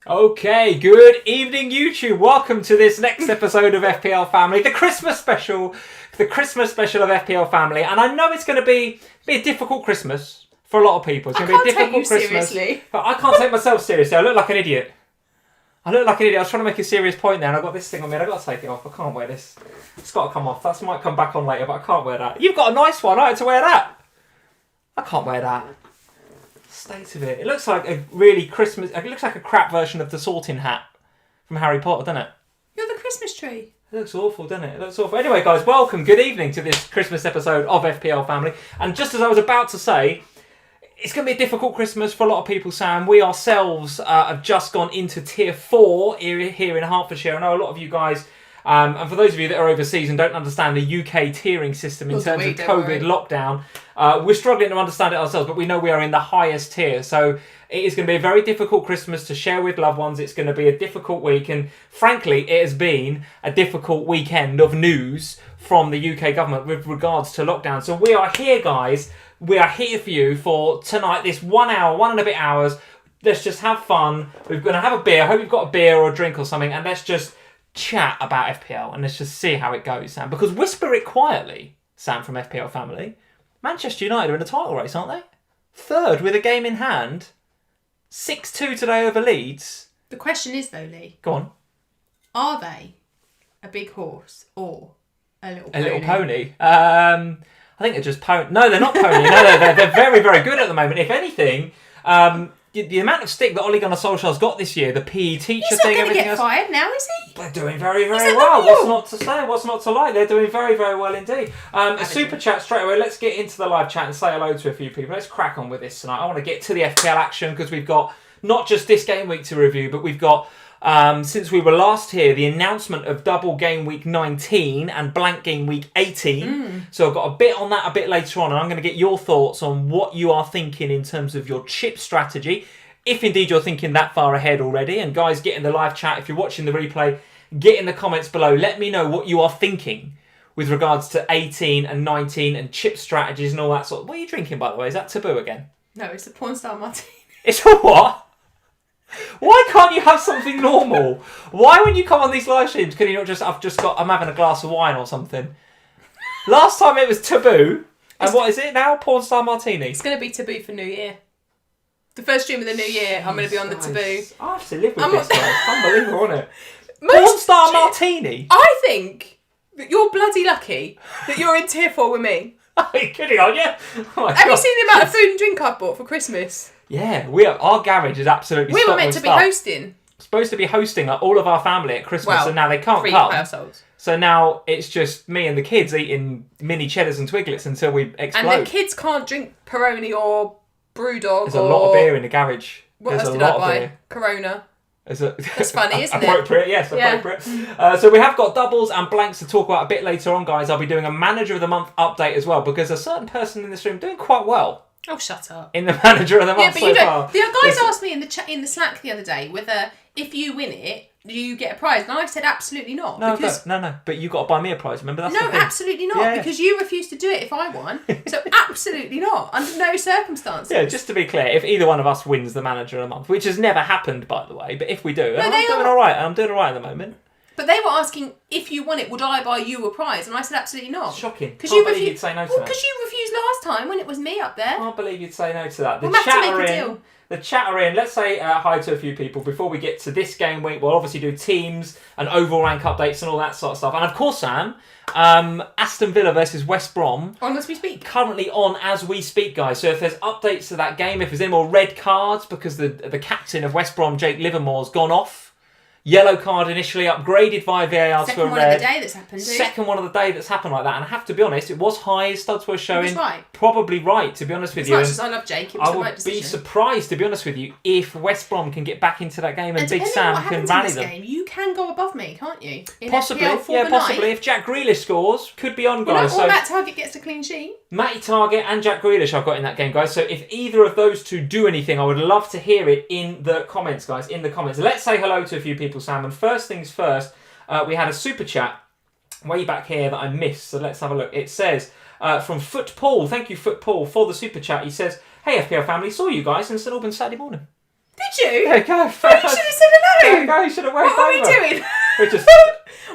Okay, good evening YouTube. Welcome to this next episode of FPL Family, the Christmas special of FPL Family. And I know it's going to be a difficult Christmas for a lot of people. It's going to be a difficult Christmas. Seriously. But I can't take myself seriously. I look like an idiot. I was trying to make a serious point there and I've got this thing on me and I've got to take it off. I can't wear this. It's got to come off. That might come back on later, but I can't wear that. You've got a nice one. I had to wear that. I can't wear that. State of it. It looks like a really Christmas... It looks like a crap version of the sorting hat from Harry Potter, doesn't it? You're the Christmas tree. It looks awful, doesn't it? It looks awful. Anyway, guys, welcome. Good evening to this Christmas episode of FPL Family. And just as I was about to say, it's going to be a difficult Christmas for a lot of people, Sam. We ourselves have just gone into Tier 4 here in Hertfordshire. I know a lot of you guys... and for those of you that are overseas and don't understand the UK tiering system in terms of COVID lockdown, we're struggling to understand it ourselves, but we know we are in the highest tier. So it is going to be a very difficult Christmas to share with loved ones. It's going to be a difficult week. And frankly, it has been a difficult weekend of news from the UK government with regards to lockdown. So we are here, guys. We are here for you for tonight, this 1 hour, 1 and a bit hours. Let's just have fun. We're going to have a beer. I hope you've got a beer or a drink or something. And let's just... chat about FPL and let's just see how it goes, Sam. Because whisper it quietly, Sam from FPL Family. Manchester United are in a title race, aren't they? Third with a game in hand. 6-2 today over Leeds. The question is though, Lee. Go on. Are they a big horse or a little pony? A little pony. I think they're just pony. No, they're not pony. No, they're very, very good at the moment. If anything, the amount of stick that Ole Gunnar Solskjaer's got this year, the PE teacher thing, everything else... He's not going to get fired now, is he? They're doing very, very well. What's not to say? What's not to like? They're doing very, very well indeed. A super chat straight away. Let's get into the live chat and say hello to a few people. Let's crack on with this tonight. I want to get to the FPL action because we've got not just this game week to review, but we've got... since we were last here, the announcement of double game week 19 and blank game week 18. So I've got a bit on that a bit later on, and I'm going to get your thoughts on what you are thinking in terms of your chip strategy, if indeed you're thinking that far ahead already. And guys, get in the live chat. If you're watching the replay, get in the comments below. Let me know what you are thinking with regards to 18 and 19 and chip strategies and all that sort of... What are you drinking, by the way? Is that taboo again? No, it's a porn star martini. It's a what? Why can't you have something normal? Why, when you come on these live streams, can you not just... I'm having a glass of wine or something. Last time it was taboo. And what is it now? Porn star martini. It's going to be taboo for New Year. The first stream of the New Year, I'm going to be on the taboo. I have to live with this, guys. Unbelievable, isn't it? Porn star martini? I think that you're bloody lucky that you're in Tier 4 with me. Are you kidding, aren't you? Oh have you seen the amount of food and drink I've bought for Christmas? Yeah, our garage is absolutely We were meant to be hosting. Supposed to be hosting all of our family at Christmas, and now they can't come. Households. So now it's just me and the kids eating mini cheddars and twiglets until we explode. And the kids can't drink Peroni or Brewdog. There's a lot of beer in the garage. What else did I buy? Corona. That's funny, isn't it? Appropriate, yes, appropriate. Yeah. So we have got doubles and blanks to talk about a bit later on, guys. I'll be doing a Manager of the Month update as well, because a certain person in this room doing quite well. Oh, shut up. In the Manager of the Month so far. The guys asked me in the Slack the other day whether if you win it, do you get a prize? And I said absolutely not. No. But you got to buy me a prize, remember? That's no, absolutely not. Because you refused to do it if I won. So absolutely not. Under no circumstances. Yeah, just to be clear, if either one of us wins the Manager of the Month, which has never happened, by the way, but if we do, I'm doing all right. I'm doing all right at the moment. But they were asking, if you won it, would I buy you a prize? And I said, absolutely not. Shocking. Because you believe you'd say no to that. Because you refused last time when it was me up there. I can't believe you'd say no to that. We'll have to make a deal. The chat are in. Let's say hi to a few people before we get to this game week. We'll obviously do teams and overall rank updates and all that sort of stuff. And of course, Sam, Aston Villa versus West Brom. On as we speak. Currently on as we speak, guys. So if there's updates to that game, if there's any more red cards because the captain of West Brom, Jake Livermore's gone off. Yellow card initially, upgraded via VAR to a red. Second one of the day that's happened. Second one of the day that's happened like that. And I have to be honest, it was high, as Studs was showing. It was right. Probably right, to be honest with you. As much as I love Jake, it was the right decision. I would be surprised, to be honest with you, if West Brom can get back into that game and Big Sam can rally them. Game, you can go above me, can't you? Possibly, possibly. If Jack Grealish scores, could be on, guys. Or Matt Targett gets a clean sheet. Matty Targett and Jack Grealish I've got in that game, guys. So if either of those two do anything, I would love to hear it in the comments, guys. In the comments. Let's say hello to a few people, Sam. And first things first, we had a super chat way back here that I missed. So let's have a look. It says from Footpaul. Thank you, Footpaul, for the super chat. He says, "Hey FPL family, saw you guys in St Albans Saturday morning." Did you? Yeah, go. Oh, you should have said hello. Yeah, go. You should have waved What were we over. doing? We're just...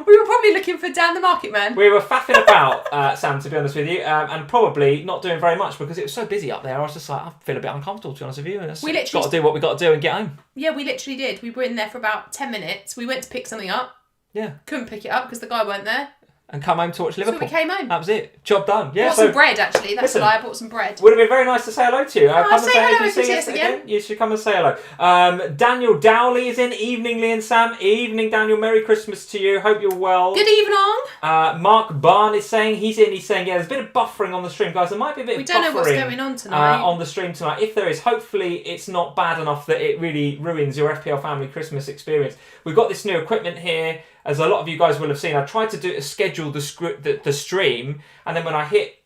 We were probably looking for Dan the Market Man. We were faffing about, Sam, to be honest with you, and probably not doing very much because it was so busy up there. I was just like, I feel a bit uncomfortable, to be honest with you. We literally got to do what we got to do and get home. Yeah, we literally did. We were in there for about 10 minutes. We went to pick something up. Yeah. Couldn't pick it up because the guy weren't there. And come home to watch Liverpool. So we came home. That was it. Job done. Yeah. Bought some bread, actually. That's a lie. I bought some bread. Would have been very nice to say hello to you. I'll say hello if you see us again. You should come and say hello. Daniel Dowley is in. Evening, Lee and Sam. Evening, Daniel. Merry Christmas to you. Hope you're well. Good evening. Mark Barn is saying, he's in. He's saying, yeah, there's a bit of buffering on the stream, guys. There might be a bit of buffering. We don't know what's going on tonight. On the stream tonight. If there is, hopefully it's not bad enough that it really ruins your FPL Family Christmas experience. We've got this new equipment here. As a lot of you guys will have seen, I tried to schedule the stream, and then when I hit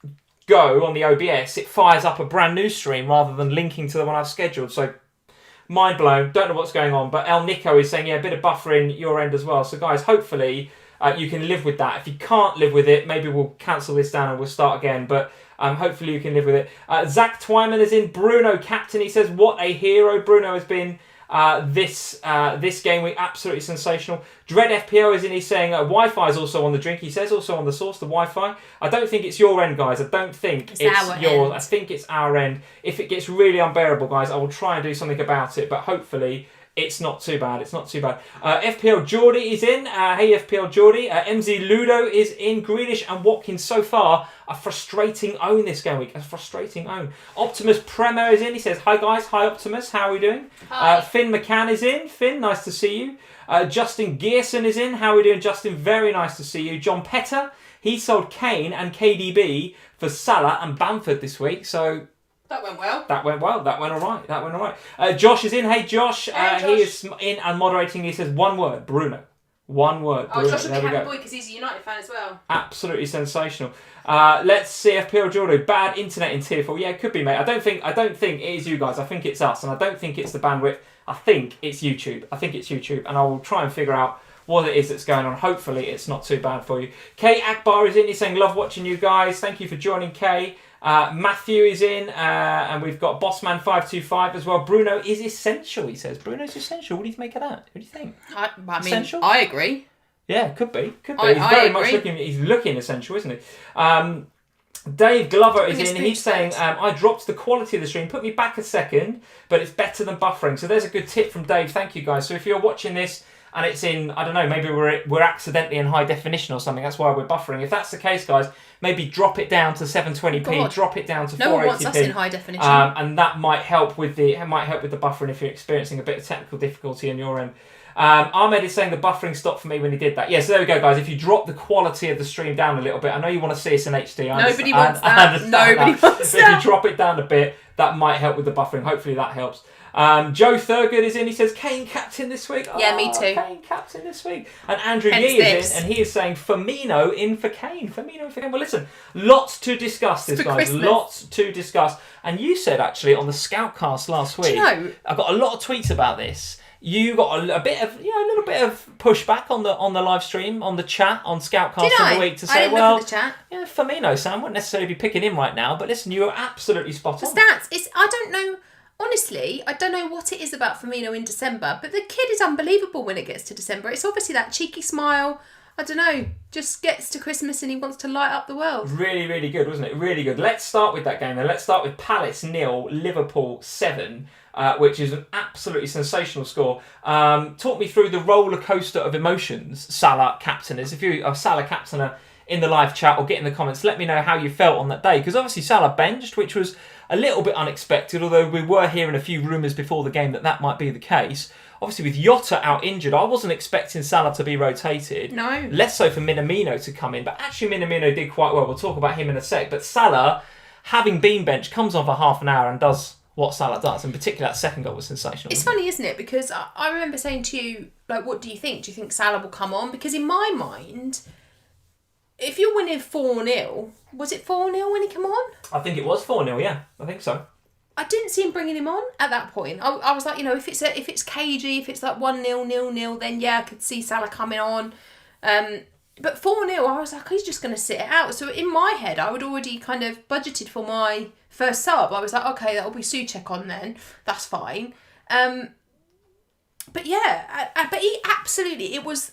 go on the OBS, it fires up a brand new stream rather than linking to the one I've scheduled. So, mind blown. Don't know what's going on. But El Nico is saying, yeah, a bit of buffering your end as well. So, guys, hopefully you can live with that. If you can't live with it, maybe we'll cancel this down and we'll start again. But hopefully you can live with it. Zach Twyman is in. Bruno Captain, he says, what a hero Bruno has been. This game week, absolutely sensational. Dread FPL is in. He's saying Wi-Fi is also on the drink. He says also on the source, the Wi-Fi. I don't think it's your end, guys. I don't think it's yours. End. I think it's our end. If it gets really unbearable, guys, I will try and do something about it. But hopefully it's not too bad. It's not too bad. FPL Geordie is in. Hey, FPL Geordie. MZ Ludo is in. Grealish and Watkins so far a frustrating own this game week. A frustrating own. Optimus Premo is in. He says, hi guys. Hi Optimus. How are we doing? Hi. Finn McCann is in. Finn, nice to see you. Justin Gearson is in. How are we doing, Justin? Very nice to see you. John Petter. He sold KANE and KDB for Salah and Bamford this week. So... That went well. That went well. That went all right. That went all right. Josh is in. Hey, Josh. Hey, Josh. He is in and moderating. He says one word, Bruno. One word, Bruno. Oh, Josh will there be we happy go. boy because he's a United fan as well. Absolutely sensational. Let's see FPL Jordan. Bad internet in tier 4. Yeah, it could be, mate. I don't think it is you guys. I think it's us, and I don't think it's the bandwidth. I think it's YouTube. And I will try and figure out what it is that's going on. Hopefully, it's not too bad for you. Kay Akbar is in. He's saying, love watching you guys. Thank you for joining, Kay. Matthew is in, and we've got Bossman525 as well. Bruno is essential, he says. Bruno's essential. What do you make of that? What do you think? I mean, essential? I agree. Yeah, could be. I He's looking essential, isn't he? Dave Glover is in. He's saying, I dropped the quality of the stream. Put me back a second, but it's better than buffering. So there's a good tip from Dave. Thank you, guys. So if you're watching this and it's in, I don't know, maybe we're accidentally in high definition or something. That's why we're buffering. If that's the case, guys, maybe drop it down to 720p. God. Drop it down to 480p. No one wants us in high definition. And that might help with the buffering if you're experiencing a bit of technical difficulty on your end. Ahmed is saying the buffering stopped for me when he did that. Yeah, so there we go, guys. If you drop the quality of the stream down a little bit, I know you want to see us in HD. Nobody wants that. If you drop it down a bit, that might help with the buffering. Hopefully that helps. Joe Thurgood is in. He says, KANE captain this week. Yeah, me too. KANE captain this week. And Andrew Yee is in, and he is saying Firmino in for KANE. Well, listen, lots to discuss this, guys. Christmas. Lots to discuss. And you said, actually, on the Scoutcast last week, I got a lot of tweets about this. You got a little bit of pushback on the live stream, on the chat, on Scoutcast of the week to say, well, yeah, Firmino, Sam, wouldn't necessarily be picking him right now, but listen, you were absolutely spot on. The stats, I don't know, honestly, I don't know what it is about Firmino in December, but the kid is unbelievable when it gets to December. It's obviously that cheeky smile, I don't know, just gets to Christmas and he wants to light up the world. Really, really good, wasn't it? Really good. Let's start with that game then. Let's start with Palace 0, Liverpool 7. Which is an absolutely sensational score. Talk me through the roller coaster of emotions, Salah captainers. If you are Salah captainer in the live chat or get in the comments, let me know how you felt on that day. Because obviously Salah benched, which was a little bit unexpected, although we were hearing a few rumours before the game that might be the case. Obviously with Jota out injured, I wasn't expecting Salah to be rotated. No. Less so for Minamino to come in, but actually Minamino did quite well. We'll talk about him in a sec. But Salah, having been benched, comes on for half an hour and does what Salah does. In particular, that second goal was sensational. It's funny, isn't it? Because I remember saying to you, like, what do you think? Do you think Salah will come on? Because in my mind, if you're winning 4-0, was it 4-0 when he came on? I think it was 4-0, yeah. I think so. I didn't see him bringing him on at that point. I was like, if it's cagey, if it's like 1-0, 0-0, then yeah, I could see Salah coming on. But 4-0, I was like, he's just going to sit it out. So in my head, I would already kind of budgeted for my first sub. I was like, okay, that'll be Souček on then. That's fine. but yeah, but he absolutely, it was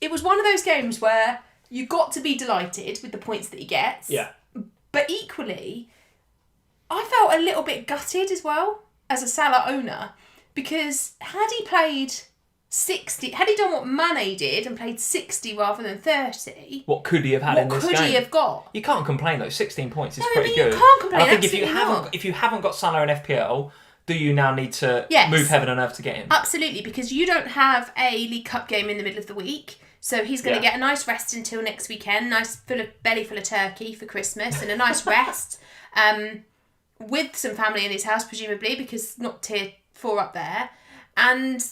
one of those games where you got to be delighted with the points that he gets. Yeah. But equally, I felt a little bit gutted as well as a Salah owner, because had he played 60, had he done what Mane did and played 60 rather than 30, what could he have had in this game? What could he have got? You can't complain though. 16 points is No, pretty but good. you can't complain. And I think Absolutely if you haven't got Salah in FPL, do you now need to move heaven and earth to get him? Absolutely, because you don't have a League Cup game in the middle of the week. So he's going to get a nice rest until next weekend, belly full of turkey for Christmas, and a nice rest with some family in his house, presumably, because not tier 4 up there. And,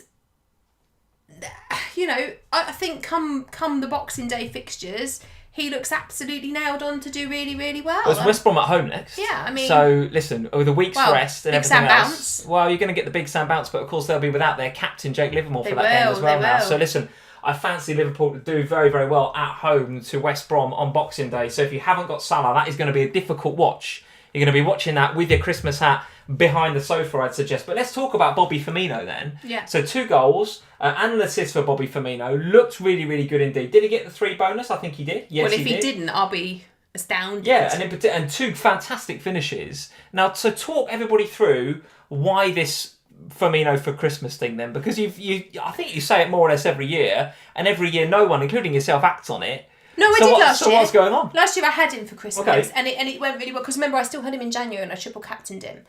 you know, I think come the Boxing Day fixtures, he looks absolutely nailed on to do really, really well. Well, it's West Brom at home next. Yeah, I mean... So, listen, with a week's rest and everything else... Bounce. Well, you're going to get the big Sam bounce, but of course they'll be without their captain, Jake Livermore, for that game as well now. So, listen... I fancy Liverpool to do very, very well at home to West Brom on Boxing Day. So if you haven't got Salah, that is going to be a difficult watch. You're going to be watching that with your Christmas hat behind the sofa, I'd suggest. But let's talk about Bobby Firmino then. Yeah. So 2 goals and an assist for Bobby Firmino. Looked really, really good indeed. Did he get the 3 bonus? I think he did. Yes, well, if he didn't, I'll be astounded. Yeah, and 2 fantastic finishes. Now, so talk everybody through why this Firmino for Christmas thing then, because I think you say it more or less every year, and every year no one, including yourself, acts on it. No, I did last year. So what's going on? Last year I had him for Christmas, okay. and it went really well, because remember I still had him in January and I triple captained him.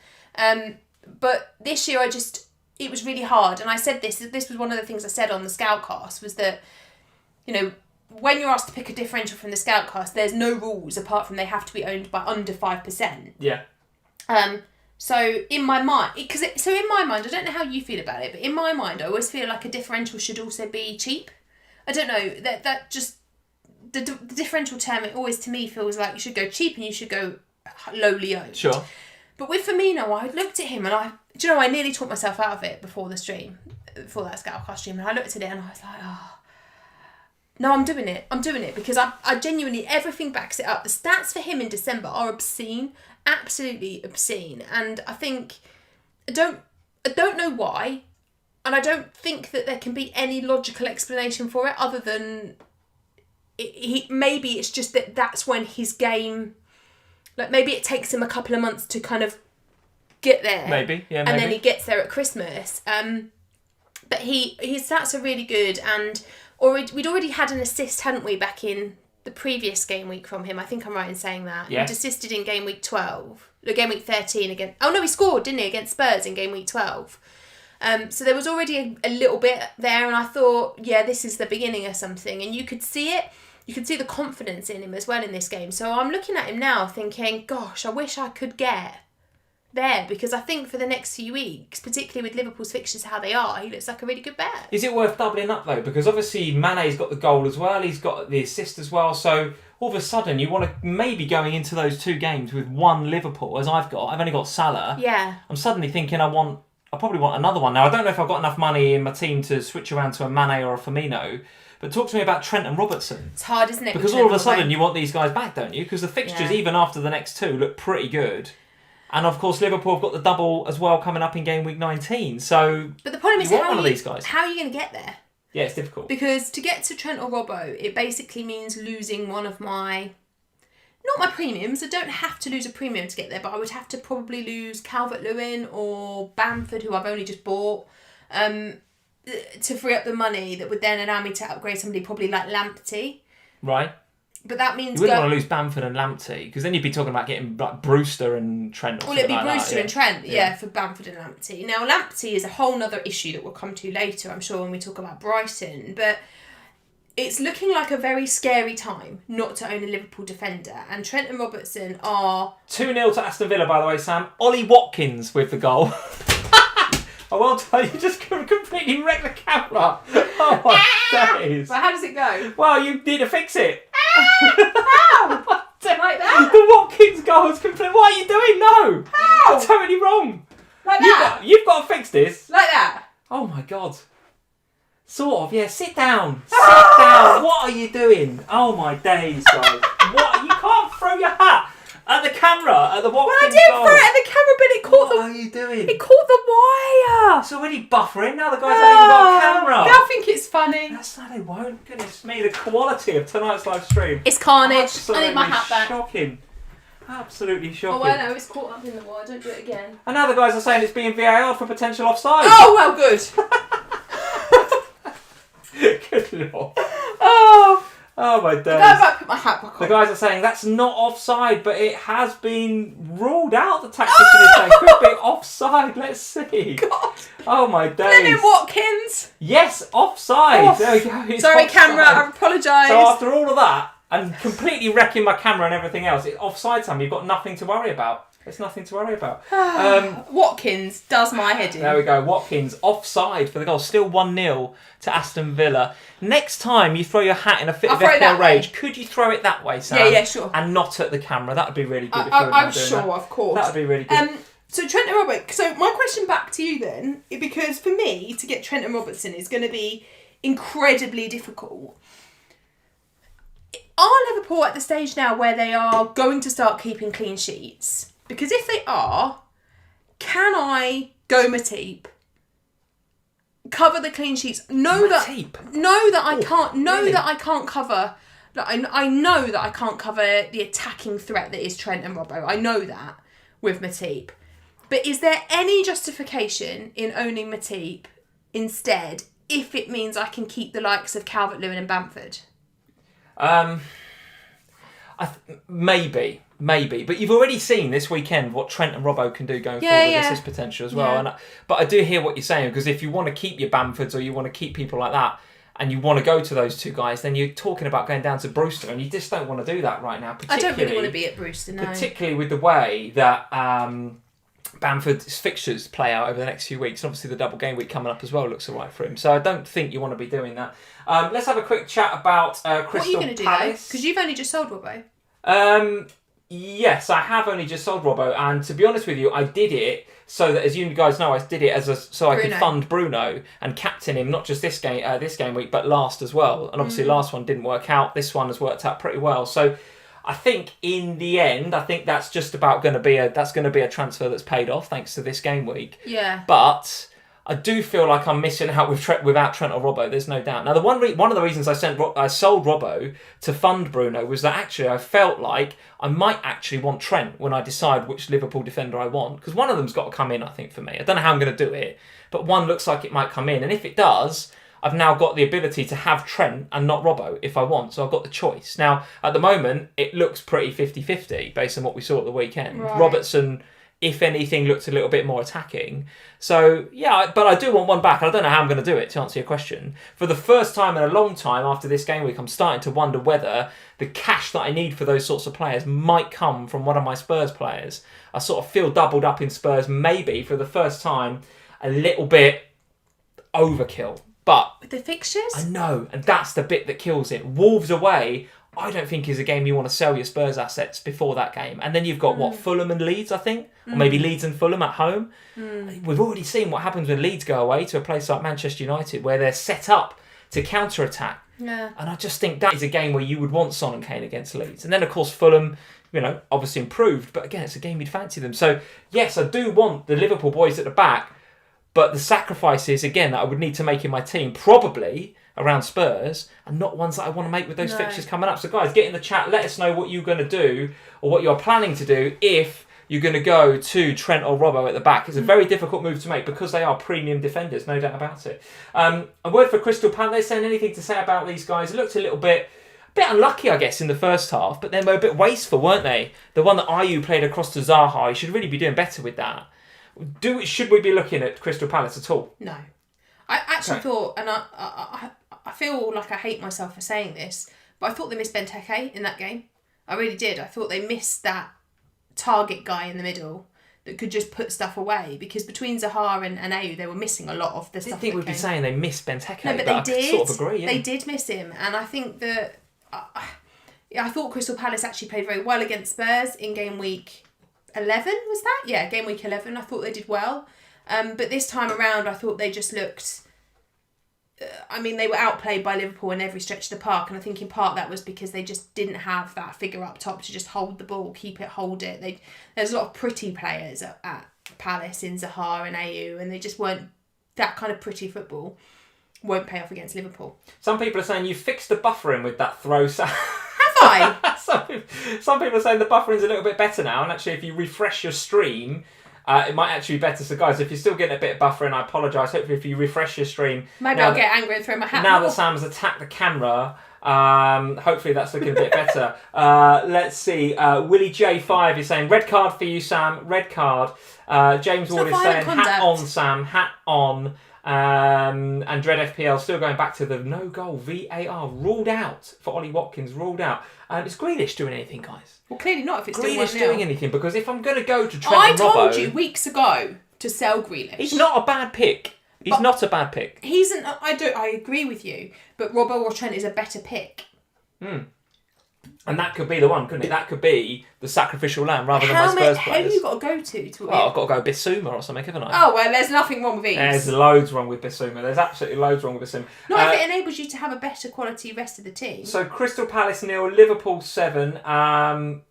But this year it was really hard, and I said this was one of the things I said on the Scoutcast, was that, you know, when you're asked to pick a differential from the Scoutcast, there's no rules apart from they have to be owned by under 5%. Yeah. So in my mind, I don't know how you feel about it, but in my mind, I always feel like a differential should also be cheap. I don't know, that just, the differential term, it always to me feels like you should go cheap and you should go lowly owned. Sure. But with Firmino, I looked at him and I nearly talked myself out of it before that Scoutcast stream, and I looked at it and I was like, no, I'm doing it because I genuinely, everything backs it up. The stats for him in December are obscene. Absolutely obscene, and I think I don't know why, and I don't think that there can be any logical explanation for it other than maybe it's just that's when his game, like maybe it takes him a couple of months to kind of get there, maybe, and then he gets there at Christmas. But his stats are really good, and we'd already had an assist, hadn't we, back in the previous game week from him. I think I'm right in saying that. Yeah. He'd assisted in game week 13 again. Oh no, he scored, didn't he, against Spurs in game week 12. So there was already a little bit there, and I thought, yeah, this is the beginning of something. And you could see it. You could see the confidence in him as well in this game. So I'm looking at him now thinking, gosh, I wish I could get there, because I think for the next few weeks, particularly with Liverpool's fixtures how they are, he looks like a really good bet. Is it worth doubling up though? Because obviously Mane's got the goal as well, he's got the assist as well, so all of a sudden you want to maybe going into those 2 games with 1 Liverpool, as I've only got Salah. Yeah. I'm suddenly thinking I probably want another one. Now I don't know if I've got enough money in my team to switch around to a Mane or a Firmino, but talk to me about Trent and Robertson. It's hard, isn't it? Because all of a sudden you want these guys back, don't you? Because the fixtures, even after the next 2, look pretty good. And of course, Liverpool have got the double as well coming up in game week 19. So, but the problem is, one of these guys. How are you going to get there? Yeah, it's difficult. Because to get to Trent or Robbo, it basically means losing one of my, not my premiums. I don't have to lose a premium to get there, but I would have to probably lose Calvert-Lewin or Bamford, who I've only just bought, to free up the money that would then allow me to upgrade somebody probably like Lamptey. Right. But that means you wouldn't want to lose Bamford and Lamptey, because then you'd be talking about getting like Brewster and Trent. Well, it'd be Brewster and Trent, for Bamford and Lamptey. Now, Lamptey is a whole nother issue that we'll come to later, I'm sure, when we talk about Brighton. But it's looking like a very scary time not to own a Liverpool defender. And Trent and Robertson are... 2-0 to Aston Villa, by the way, Sam. Ollie Watkins with the goal. Oh, well done. You just completely wrecked the camera. Oh, my days. But how does it go? Well, you need to fix it. How? Like that? The Watkins goal is complete. What are you doing? No. How? You're totally wrong. Like that? You've got to fix this. Like that? Oh, my God. Sort of, yeah. Sit down. Sit down. What are you doing? Oh, my days, guys. What? You can't throw your hat at the camera, at the Watkins Well, I did goal. throw it at the camera, but it caught What are you doing? It caught the wire. It's already buffering. Now the guys haven't even got a camera. I think it's funny. That's how they won't. Goodness me, the quality of tonight's live stream. It's carnage. Absolutely I need my hat back. Shocking. Absolutely shocking. Oh, I know, it's caught up in the wire. Don't do it again. And now the guys are saying it's being VAR'd for potential offside. Oh, well, good. Good lord. Oh, my days. go back, put my hat back on. The guys are saying that's not offside, but it has been ruled out. The tactician is saying could be offside. Let's see. God. Oh my days. Fleming Watkins. Yes, offside. Oh. There we go. It's Sorry, offside. camera. I apologise. So after all of that, and completely wrecking my camera and everything else, it's offside time. You've got nothing to worry about. There's nothing to worry about. Watkins does my head in. There we go. Watkins offside for the goal. Still 1-0 to Aston Villa. Next time you throw your hat in a fit of FPL rage, could you throw it that way, Sam? Yeah, sure. And not at the camera. That would be really good. I'm sure, of course. That would be really good. So Trent and Robert. So my question back to you then, because for me to get Trent and Robertson is going to be incredibly difficult. Are Liverpool at the stage now where they are going to start keeping clean sheets? Because if they are, can I go Matip? Cover the clean sheets. Know that I can't. Really? That I can't cover. I know that I can't cover the attacking threat that is Trent and Robbo. I know that with Matip. But is there any justification in owning Matip instead if it means I can keep the likes of Calvert-Lewin and Bamford? Maybe, but you've already seen this weekend what Trent and Robbo can do going forward. This is potential as well. Yeah. But I do hear what you're saying, because if you want to keep your Bamfords or you want to keep people like that, and you want to go to those two guys, then you're talking about going down to Brewster, and you just don't want to do that right now. I don't really want to be at Brewster, no. Particularly with the way that Bamford's fixtures play out over the next few weeks. And obviously the double game week coming up as well looks alright for him. So I don't think you want to be doing that. Let's have a quick chat about Crystal Palace. What are you going to do though? Because you've only just sold Robbo. Yes, I have only just sold Robbo, and to be honest with you, I did it so that, as you guys know, I did it so I could fund Bruno and captain him, not just this game week, but last as well. And obviously last one didn't work out. This one has worked out pretty well. So I think in the end, that's just about going to be a transfer that's paid off thanks to this game week. Yeah. But I do feel like I'm missing out without Trent or Robbo. There's no doubt. Now, one of the reasons I sold Robbo to fund Bruno was that actually I felt like I might actually want Trent when I decide which Liverpool defender I want, because one of them's got to come in, I think, for me. I don't know how I'm going to do it, but one looks like it might come in, and if it does, I've now got the ability to have Trent and not Robbo if I want, so I've got the choice. Now, at the moment, it looks pretty 50-50 based on what we saw at the weekend. Right. Robertson, if anything, looked a little bit more attacking. So, yeah, but I do want one back. I don't know how I'm going to do it, to answer your question. For the first time in a long time after this game week, I'm starting to wonder whether the cash that I need for those sorts of players might come from one of my Spurs players. I sort of feel doubled up in Spurs, maybe, for the first time, a little bit overkill. But with the fixtures? I know, and that's the bit that kills it. Wolves away, I don't think is a game you want to sell your Spurs assets before that game. And then you've got, Fulham and Leeds, I think? Or maybe Leeds and Fulham at home. We've already seen what happens when Leeds go away to a place like Manchester United, where they're set up to counter-attack. Yeah. And I just think that is a game where you would want Son and Kane against Leeds. And then, of course, Fulham, obviously improved. But again, it's a game you'd fancy them. So, yes, I do want the Liverpool boys at the back. But the sacrifices, again, that I would need to make in my team, probably around Spurs, and not ones that I want to make with those fixtures coming up. So, guys, get in the chat. Let us know what you're going to do or what you're planning to do if you're going to go to Trent or Robbo at the back. It's a very difficult move to make because they are premium defenders, no doubt about it. A word for Crystal Palace. Saying anything to say about these guys? It looked a bit unlucky, I guess, in the first half, but they were a bit wasteful, weren't they? The one that Ayew played across to Zaha, he should really be doing better with that. Should we be looking at Crystal Palace at all? No. I actually thought, and I feel like I hate myself for saying this, but I thought they missed Benteke in that game. I really did. I thought they missed that target guy in the middle that could just put stuff away, because between Zaha and Ayew, they were missing a lot of the stuff. I think we'd be saying they missed Benteke, no, but I they did. sort of agree. Yeah. They did miss him, and I think that I thought Crystal Palace actually played very well against Spurs in game week 11, was that? Yeah, game week 11. I thought they did well. But this time around, I thought they just looked... they were outplayed by Liverpool in every stretch of the park, and I think in part that was because they just didn't have that figure up top to just hold the ball, keep it, hold it. There's a lot of pretty players at Palace in Zaha and AU, and they just weren't that kind of pretty football. Won't pay off against Liverpool. Some people are saying you fixed the buffering with that throw. Have I? Some people are saying the buffering's a little bit better now, and actually if you refresh your stream, it might actually be better. So guys, if you're still getting a bit of buffering, I apologise. Hopefully if you refresh your stream... Maybe I'll get angry and throw my hat. Now that Sam's attacked the camera, hopefully that's looking a bit better. Let's see. Willie J5 is saying, red card for you, Sam. Red card. James Ward is saying, hat on, Sam. Hat on. And Dread FPL still going back to the no goal VAR ruled out for Ollie Watkins, ruled out. Is Grealish doing anything, guys? Well, clearly not if it's Grealish still 1-0. doing anything, because if I'm going to go to Trent I and told Robbo, you weeks ago to sell Grealish. he's not a bad pick. He's not a bad pick. He's an. I agree with you, but Robbo or Trent is a better pick. And that could be the one, couldn't it? That could be the sacrificial lamb rather than my Spurs How players. have you got to go to Well, I've got to go Bissouma or something, haven't I? Oh, well, there's nothing wrong with these. There's loads wrong with Bissouma. There's absolutely loads wrong with Bissouma. Not if it enables you to have a better quality rest of the team. So Crystal Palace 0, Liverpool 7.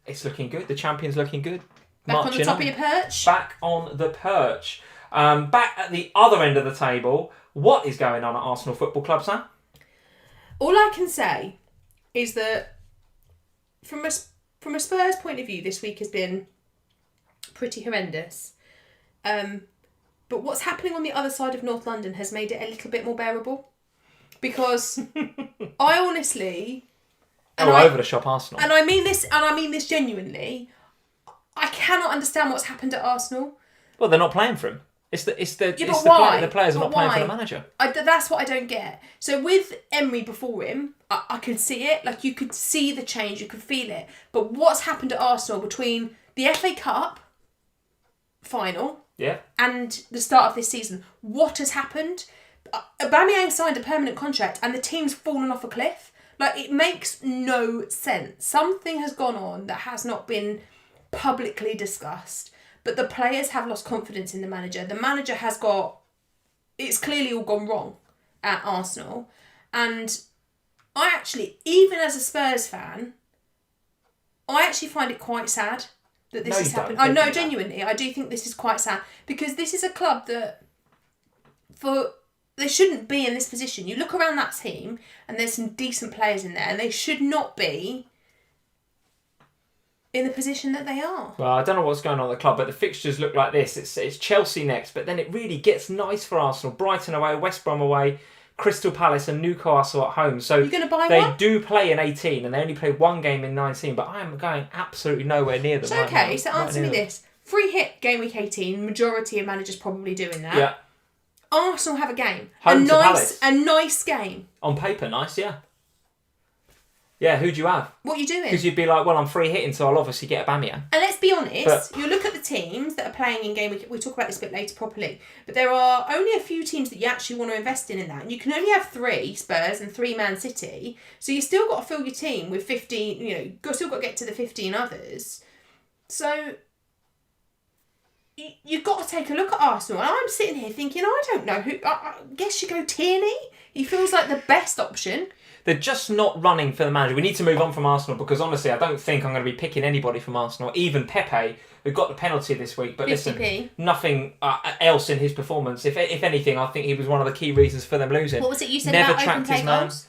It's looking good. The champion's looking good. Back on the top of your perch. Back on the perch. Back at the other end of the table. What is going on at Arsenal Football Club, Sam? All I can say is that from a Spurs point of view, this week has been pretty horrendous. But what's happening on the other side of North London has made it a little bit more bearable. Because I honestly... over the shop Arsenal. And I mean this genuinely. I cannot understand what's happened at Arsenal. Well, they're not playing for him. The players are not playing for the manager. That's what I don't get. So with Emery before him, I could see it. Like, you could see the change, you could feel it. But what's happened at Arsenal between the FA Cup final and the start of this season? What has happened? Aubameyang signed a permanent contract and the team's fallen off a cliff. Like, it makes no sense. Something has gone on that has not been publicly discussed. But the players have lost confidence in the manager. The manager has got... It's clearly all gone wrong at Arsenal. And I actually, even as a Spurs fan, I actually find it quite sad that this has happened. I know, genuinely, I do think this is quite sad. Because this is a club that... They shouldn't be in this position. You look around that team and there's some decent players in there and they should not be in the position that they are. Well, I don't know what's going on at the club, but the fixtures look like this. It's Chelsea next, but then it really gets nice for Arsenal. Brighton away, West Brom away, Crystal Palace and Newcastle at home. So you're going to buy they do play in 18 and they only played one game in 19, but I am going absolutely nowhere near them. So, okay, so answer me this. Free hit game week 18, majority of managers probably doing that. Yeah. Arsenal have a game. Home to Palace. A nice game. On paper, nice, yeah. Yeah, who do you have? What are you doing? Because you'd be like, well, I'm free hitting, so I'll obviously get Aubameyang. And let's be honest, you look at the teams that are playing in game week, we'll talk about this a bit later properly, but there are only a few teams that you actually want to invest in that. And you can only have 3 Spurs and 3 Man City, so you still got to fill your team with 15, still got to get to the 15 others. So you've got to take a look at Arsenal. And I'm sitting here thinking, I don't know who. I guess you go Tierney. He feels like the best option. They're just not running for the manager. We need to move on from Arsenal because honestly, I don't think I'm going to be picking anybody from Arsenal. Even Pepe, who got the penalty this week. But 50p. Listen, nothing else in his performance. If anything, I think he was one of the key reasons for them losing. What was it you said Never about open play goals?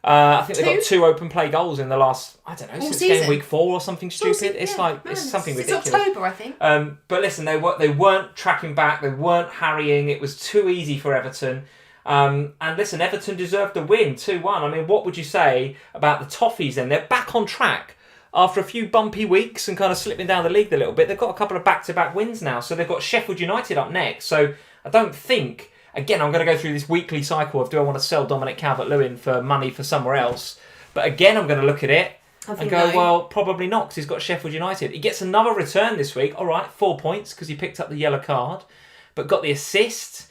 I think they got 2 open play goals in the last, since season. game week 4 or something stupid. It's something ridiculous. It's October, I think. But listen, they weren't tracking back. They weren't harrying. It was too easy for Everton. And listen, Everton deserved the win, 2-1. I mean, what would you say about the Toffees then? They're back on track after a few bumpy weeks and kind of slipping down the league a little bit. They've got a couple of back-to-back wins now. So they've got Sheffield United up next. So I don't think... Again, I'm going to go through this weekly cycle of do I want to sell Dominic Calvert-Lewin for money for somewhere else? But again, I'm going to look at it and go, well, probably not because he's got Sheffield United. He gets another return this week. All right, 4 points because he picked up the yellow card, but got the assist.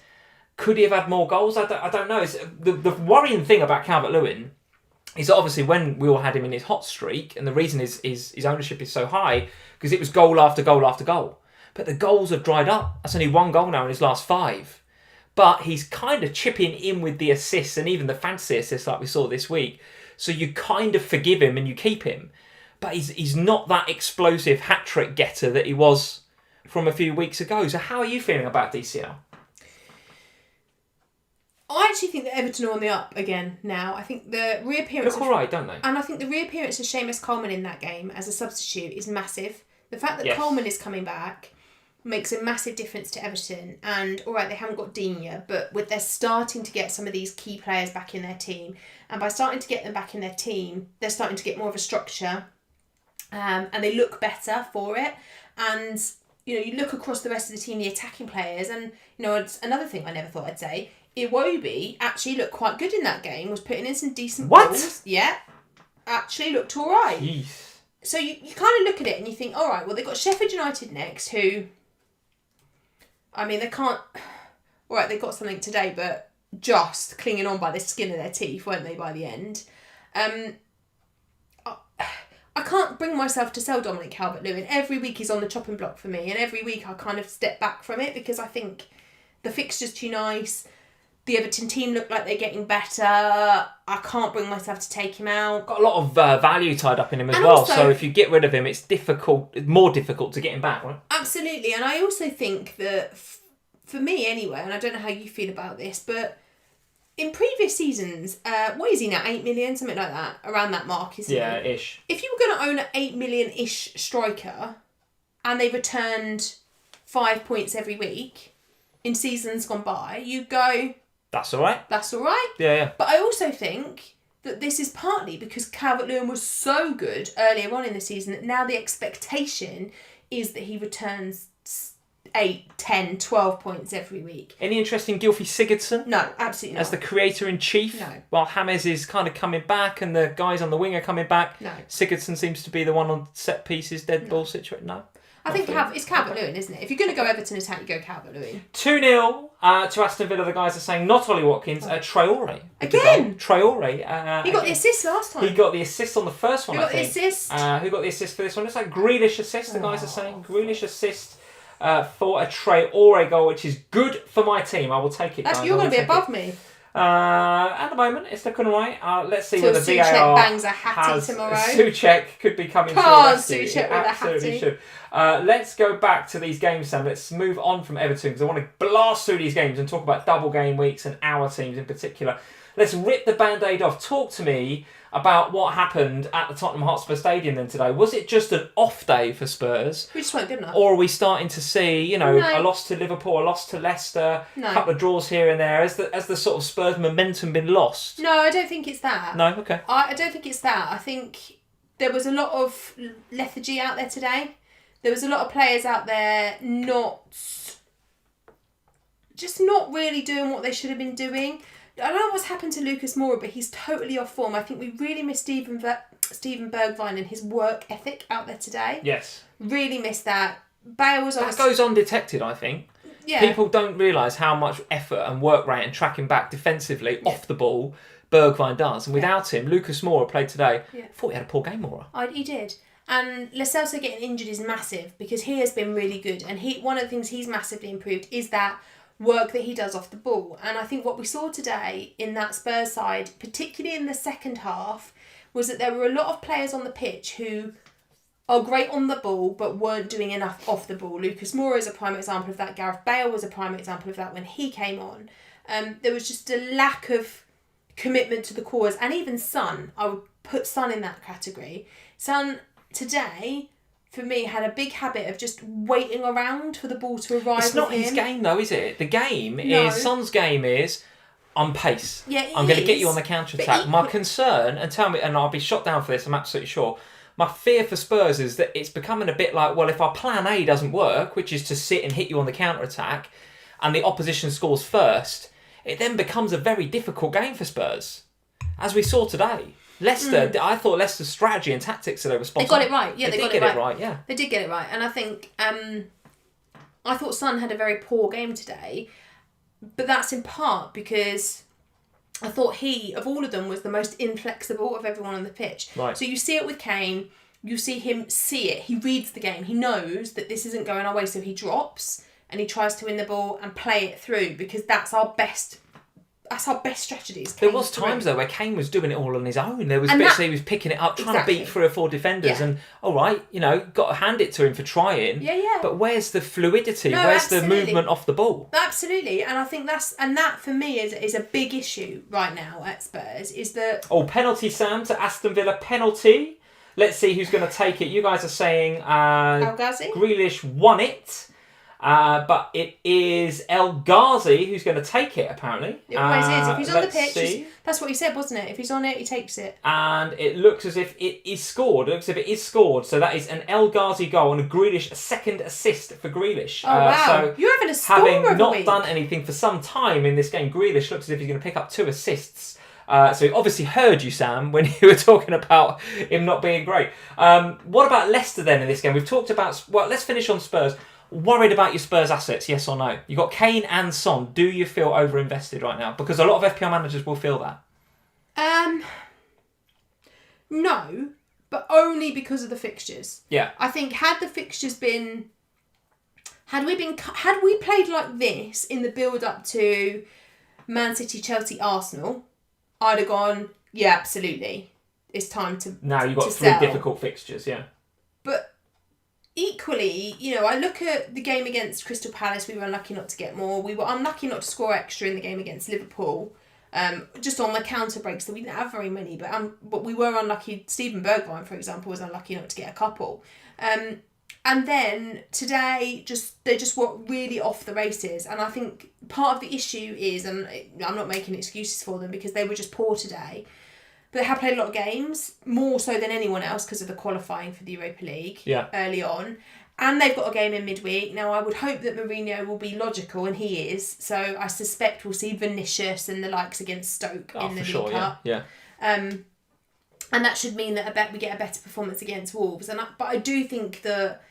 Could he have had more goals? I don't know. It's, the worrying thing about Calvert-Lewin is that obviously when we all had him in his hot streak, and the reason his ownership is so high, because it was goal after goal after goal. But the goals have dried up. That's only 1 goal now in his last 5. But he's kind of chipping in with the assists and even the fantasy assists like we saw this week. So you kind of forgive him and you keep him. But he's not that explosive hat-trick getter that he was from a few weeks ago. So how are you feeling about DCL? I actually think that Everton are on the up again now. I think the reappearance... Look all right, don't they? And I think the reappearance of Seamus Coleman in that game as a substitute is massive. The fact that Coleman is coming back makes a massive difference to Everton. And, all right, they haven't got Dean yet, but they're starting to get some of these key players back in their team. And by starting to get them back in their team, they're starting to get more of a structure. And they look better for it. And, you look across the rest of the team, the attacking players. And, it's another thing I never thought I'd say. Iwobi actually looked quite good in that game, was putting in some decent balls. Yeah, actually looked all right. Jeez. So you kind of look at it and you think, all right, well, they've got Sheffield United next, who, I mean, they can't... All right, they got something today, but just clinging on by the skin of their teeth, weren't they, by the end? I can't bring myself to sell Dominic Calvert-Lewin. Every week he's on the chopping block for me, and every week I kind of step back from it because I think the fixture's too nice. The Everton team look like they're getting better. I can't bring myself to take him out. Got a lot of value tied up in him as well. Also, so if you get rid of him, it's more difficult to get him back, right? Absolutely. And I also think that, for me anyway, and I don't know how you feel about this, but in previous seasons, what is he now? 8 million, something like that, around that mark, isn't he? Yeah, ish. If you were going to own an 8 million-ish striker, and they returned 5 points every week in seasons gone by, you'd go... That's all right. That's all right. Yeah. But I also think that this is partly because Calvert-Lewin was so good earlier on in the season that now the expectation is that he returns 8, 10, 12 points every week. Any interest in Gylfi Sigurdsson? No, absolutely not. As the creator-in-chief? No. While James is kind of coming back and the guys on the wing are coming back? No. Sigurdsson seems to be the one on set pieces, dead ball situation? No? I think it's Calvert-Lewin, isn't it? If you're going to go Everton attack, you go Calvert-Lewin. 2-0 to Aston Villa. The guys are saying not Ollie Watkins, Traore. Again? Traore. He got the assist last time. He got the assist on the first one, I think. Who got the assist for this one? It's like Grealish assist, the guys are saying. Grealish assist for a Traore goal, which is good for my team. I will take it, guys. You're going to be above me. At the moment, it's looking right. Let's see whether Souček VAR bangs a hattie tomorrow. Souček could be coming to Souček with a absolutely hattie. should. Let's go back to these games, Sam. Let's move on from Everton because I want to blast through these games and talk about double game weeks and our teams in particular. Let's rip the band-aid off. Talk to me about what happened at the Tottenham Hotspur Stadium then today. Was it just an off day for Spurs? We just weren't good enough. Or are we starting to see, a loss to Liverpool, a loss to Leicester, a couple of draws here and there? Has the sort of Spurs momentum been lost? No, I don't think it's that. No? Okay. I don't think it's that. I think there was a lot of lethargy out there today. There was a lot of players out there not really doing what they should have been doing. I don't know what's happened to Lucas Moura, but he's totally off form. I think we really missed Steven Bergwijn and his work ethic out there today. Yes. Really missed that. Bale was that goes undetected, I think. Yeah. People don't realise how much effort and work rate and tracking back defensively off the ball Bergwijn does. And without him, Lucas Moura played today. I thought he had a poor game, Moura. He did. And Lo Celso getting injured is massive because he has been really good. And one of the things he's massively improved is that work that he does off the ball. And I think what we saw today in that Spurs side, particularly in the second half, was that there were a lot of players on the pitch who are great on the ball but weren't doing enough off the ball. Lucas Moura is a prime example of that. Gareth Bale was a prime example of that when he came on. There was just a lack of commitment to the cause. And even Son, I would put Son in that category. Son today, for me, had a big habit of just waiting around for the ball to arrive. It's not his game though, is it? The game is, Son's game is, I'm pace. Yeah, I'm going to get you on the counter-attack. My concern, and I'll be shot down for this, I'm absolutely sure, my fear for Spurs is that it's becoming a bit like, well, if our plan A doesn't work, which is to sit and hit you on the counter-attack, and the opposition scores first, it then becomes a very difficult game for Spurs, as we saw today. Leicester, I thought Leicester's strategy and tactics that they were responsible. They got it right. Yeah, they got it right. Yeah, they did get it right. And I think I thought Son had a very poor game today, but that's in part because I thought he, of all of them, was the most inflexible of everyone on the pitch. Right. So you see it with Kane. You see him see it. He reads the game. He knows that this isn't going our way, so he drops and he tries to win the ball and play it through because that's our best our best strategies. There was times though where Kane was doing it all on his own. There was bits he was picking it up, trying to beat 3 or 4 defenders, and all right, got to hand it to him for trying. Yeah. But where's the fluidity? No, where's absolutely. the movement off the ball? Absolutely, and I think that for me is a big issue right now at Spurs. Is that penalty, Sam, to Aston Villa, penalty. Let's see who's going to take it. You guys are saying El Ghazi? Grealish won it. But it is El Ghazi who's going to take it, apparently. It always is. If he's on the pitch, see. that's what he said, wasn't it? If he's on it, he takes it. And it looks as if it is scored. It looks as if it is scored. So that is an El Ghazi goal and a Grealish, a second assist for Grealish. Oh, wow. So you're having a score having of a not week. done anything for some time in this game, Grealish looks as if he's going to pick up 2 assists. So he obviously heard you, Sam, when you were talking about him not being great. What about Leicester then in this game? We've talked about... Well, let's finish on Spurs. Worried about your Spurs assets, yes or no? You got Kane and Son. Do you feel overinvested right now? Because a lot of FPL managers will feel that. No, but only because of the fixtures. Yeah. I think had we played like this in the build up to Man City, Chelsea, Arsenal, I'd have gone, yeah, absolutely. It's time to Now you've got 3 sell. difficult fixtures, yeah. But equally, I look at the game against Crystal Palace, we were unlucky not to get more. We were unlucky not to score extra in the game against Liverpool. Just on the counter breaks that we didn't have very many, but we were unlucky. Steven Bergwijn, for example, was unlucky not to get a couple. And then today, they just were really off the races. And I think part of the issue is, and I'm not making excuses for them because they were just poor today, but they have played a lot of games, more so than anyone else because of the qualifying for the Europa League early on. And they've got a game in midweek. Now, I would hope that Mourinho will be logical, and he is. So I suspect we'll see Vinicius and the likes against Stoke in the League Cup. Yeah. And that should mean that we get a better performance against Wolves. But I do think that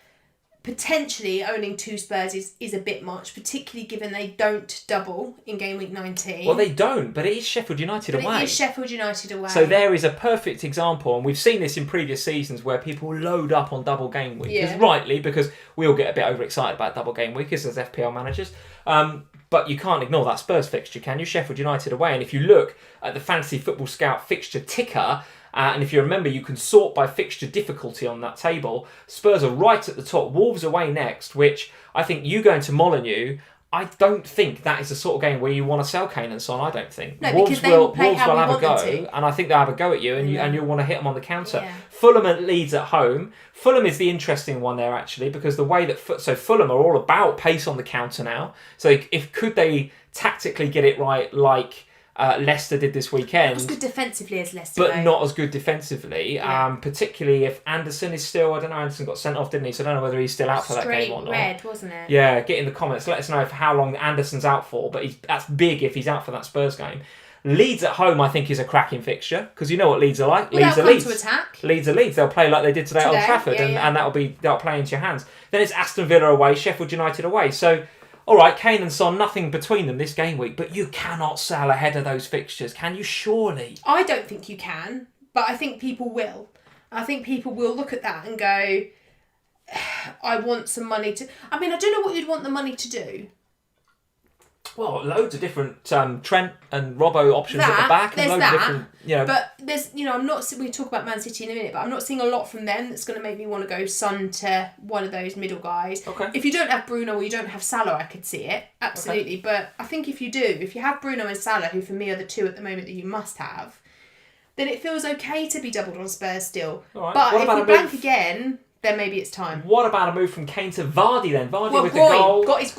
potentially owning 2 Spurs is a bit much, particularly given they don't double in game week 19. Well, they don't, but it is Sheffield United away. It is Sheffield United away. So there is a perfect example, and we've seen this in previous seasons where people load up on double game week. Yeah. Rightly, because we all get a bit overexcited about double game week as FPL managers. But you can't ignore that Spurs fixture, can you? Sheffield United away. And if you look at the Fantasy Football Scout fixture ticker, and if you remember, you can sort by fixture difficulty on that table. Spurs are right at the top. Wolves away next, which I think you going to Molineux, I don't think that is the sort of game where you want to sell Kane and Son. I don't think. No, Wolves because they will play Wolves how will we have a want go, them to. and I think they'll have a go at you, and you'll want to hit them on the counter. Yeah. Fulham at Leeds at home. Fulham is the interesting one there actually, because the way that Fulham are all about pace on the counter now. So could they tactically get it right, like Leicester did this weekend. Not as good defensively as Leicester, but though. not as good defensively. Yeah. Particularly if Anderson is still, I don't know, Anderson got sent off, didn't he? So I don't know whether he's still out for that game or not. Red, wasn't it? Yeah, get in the comments. Let us know for how long Anderson's out for. But that's big if he's out for that Spurs game. Leeds at home, I think, is a cracking fixture because you know what Leeds are like. Well, Leeds are they'll come Leeds. to attack. Leeds are Leeds. They'll play like they did today at Old Trafford, yeah. and that'll play into your hands. Then it's Aston Villa away, Sheffield United away. So, all right, Kane and Son, nothing between them this game week, but you cannot sell ahead of those fixtures, can you? Surely. I don't think you can, but I think people will. I think people will look at that and go, I want some money to... I mean, I don't know what you'd want the money to do. Well, loads of different Trent and Robbo options at the back, and loads of different, But there's, I'm not. We talk about Man City in a minute, but I'm not seeing a lot from them that's going to make me want to go Son to one of those middle guys. Okay. If you don't have Bruno or you don't have Salah, I could see it absolutely. Okay. But I think if you do, if you have Bruno and Salah, who for me are the two at the moment that you must have, then it feels okay to be doubled on Spurs still. All right. But if we blank again, then maybe it's time. What about a move from Kane to Vardy then? Vardy with the goal. Got his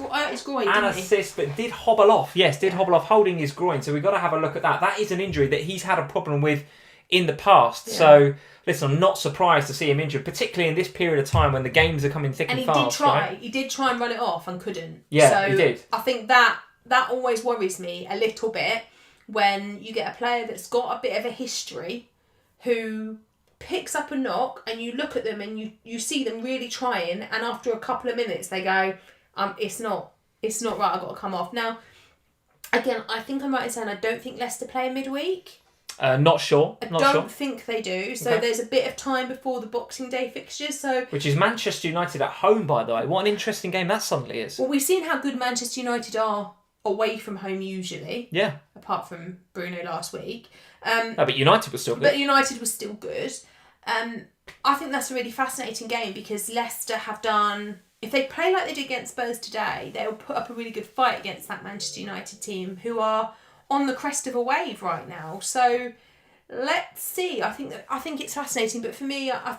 groin, and assist, but did hobble off. Yes, hobble off, holding his groin. So we've got to have a look at that. That is an injury that he's had a problem with in the past. Yeah. So, listen, I'm not surprised to see him injured, particularly in this period of time when the games are coming thick and fast. And he did try. Right? He did try and run it off and couldn't. Yeah, so he did. I think that always worries me a little bit when you get a player that's got a bit of a history who picks up a knock and you look at them and you see them really trying, and after a couple of minutes they go, it's not right, I've got to come off. Now, again, I think I'm right in saying I don't think Leicester play midweek. Not sure. I don't think they do. So there's a bit of time before the Boxing Day fixtures. Which is Manchester United at home, by the way. What an interesting game that suddenly is. Well, we've seen how good Manchester United are away from home usually. Yeah. Apart from Bruno last week. But United was still good. But United was still good. I think that's a really fascinating game because Leicester have done... If they play like they did against Spurs today, they'll put up a really good fight against that Manchester United team who are on the crest of a wave right now. So let's see. I think it's fascinating. But for me, I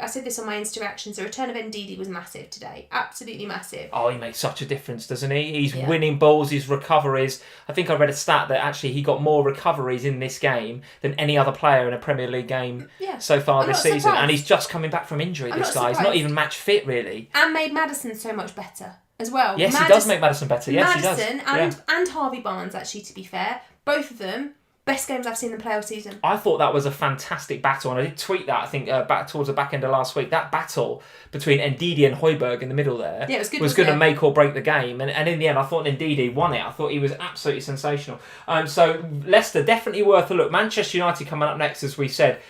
said this on my Insta reactions, the return of Ndidi was massive today. Absolutely massive. Oh, he makes such a difference, doesn't he? He's winning balls, his recoveries. I think I read a stat that actually he got more recoveries in this game than any other player in a Premier League game so far this season. Surprised. And he's just coming back from injury, this guy. He's not even match fit, really. And made Maddison so much better as well. Yes, he does make Maddison better. Yes, he does. And Harvey Barnes, actually, to be fair. Both of them. Best games I've seen them play all season. I thought that was a fantastic battle, and I did tweet that, I think, back towards the back end of last week. That battle between Ndidi and Højbjerg in the middle there was going to make or break the game. And in the end, I thought Ndidi won it. I thought he was absolutely sensational. So Leicester, definitely worth a look. Manchester United coming up next, as we said.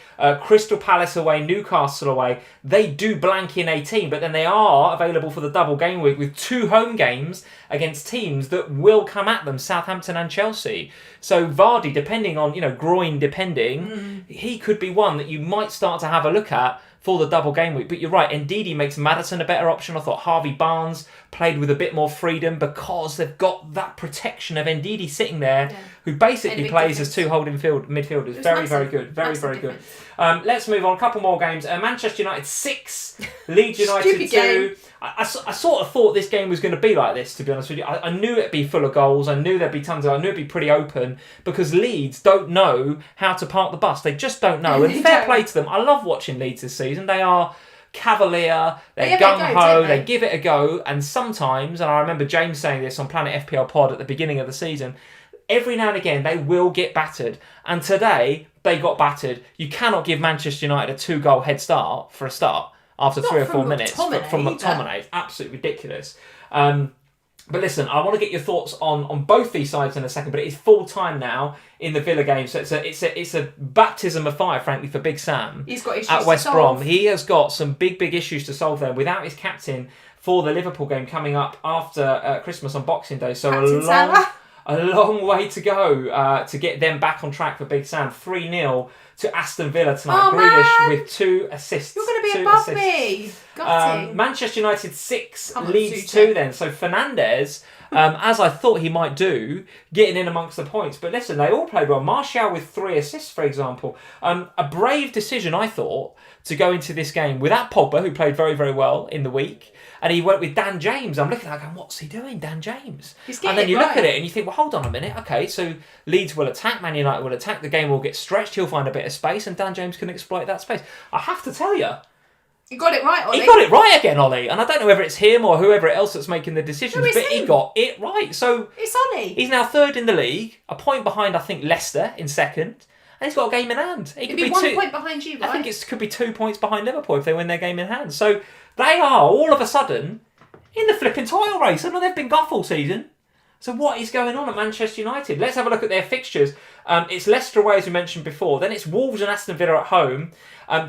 Crystal Palace away, Newcastle away. They do blank in 18, but then they are available for the double game week with 2 home games against teams that will come at them, Southampton and Chelsea. So Vardy, depending on, groin depending, he could be one that you might start to have a look at for the double game week. But you're right, Ndidi makes Maddison a better option. I thought Harvey Barnes played with a bit more freedom because they've got that protection of Ndidi sitting there, who basically plays as 2 holding midfielders. Very, very good. Very, very good. Let's move on. A couple more games. Manchester United 6, Leeds United 2. I sort of thought this game was going to be like this, to be honest with you. I knew it'd be full of goals. I knew there'd be tons of... I knew it'd be pretty open because Leeds don't know how to park the bus. They just don't know. And fair play to them. I love watching Leeds this season. They are cavalier, they're gung-ho, they give it a go. And sometimes, and I remember James saying this on Planet FPL Pod at the beginning of the season, every now and again they will get battered. And today, they got battered. You cannot give Manchester United a 2-goal head start for a start. After 3 or 4 minutes from McTominay. It's absolutely ridiculous. But listen, I want to get your thoughts on both these sides in a second, but it is full time now in the Villa game, so it's a baptism of fire, frankly, for Big Sam. He's got issues at West to solve. Brom. He has got some big issues to solve there without his captain for the Liverpool game coming up after Christmas on Boxing Day. So a long way to go to get them back on track for Big Sam. 3-0 to Aston Villa tonight. Grealish with 2 assists. You're going to be above me. Manchester United 6, Leeds 2 then. So Fernandes, as I thought he might do, getting in amongst the points. But listen, they all played well. Martial with 3 assists, for example. A brave decision, I thought, to go into this game without Pogba, who played very, very well in the week. And he went with Dan James. I'm looking at it going, what's he doing, Dan James? And then you look at it and you think, well, hold on a minute. Okay, so Leeds will attack, Man United will attack, the game will get stretched, he'll find a bit of space, and Dan James can exploit that space. I have to tell you, you got it right, Ollie. He got it right again, Ollie. And I don't know whether it's him or whoever else that's making the decisions, but he got it right. So it's Ollie. He's now 3rd in the league, a point behind, I think, Leicester in 2nd. And he's got a game in hand. He could be 1 point behind you, right? I think it could be 2 points behind Liverpool if they win their game in hand. So they are, all of a sudden, in the flipping title race. I know they've been guff all season. So what is going on at Manchester United? Let's have a look at their fixtures. It's Leicester away, as we mentioned before. Then it's Wolves and Aston Villa at home.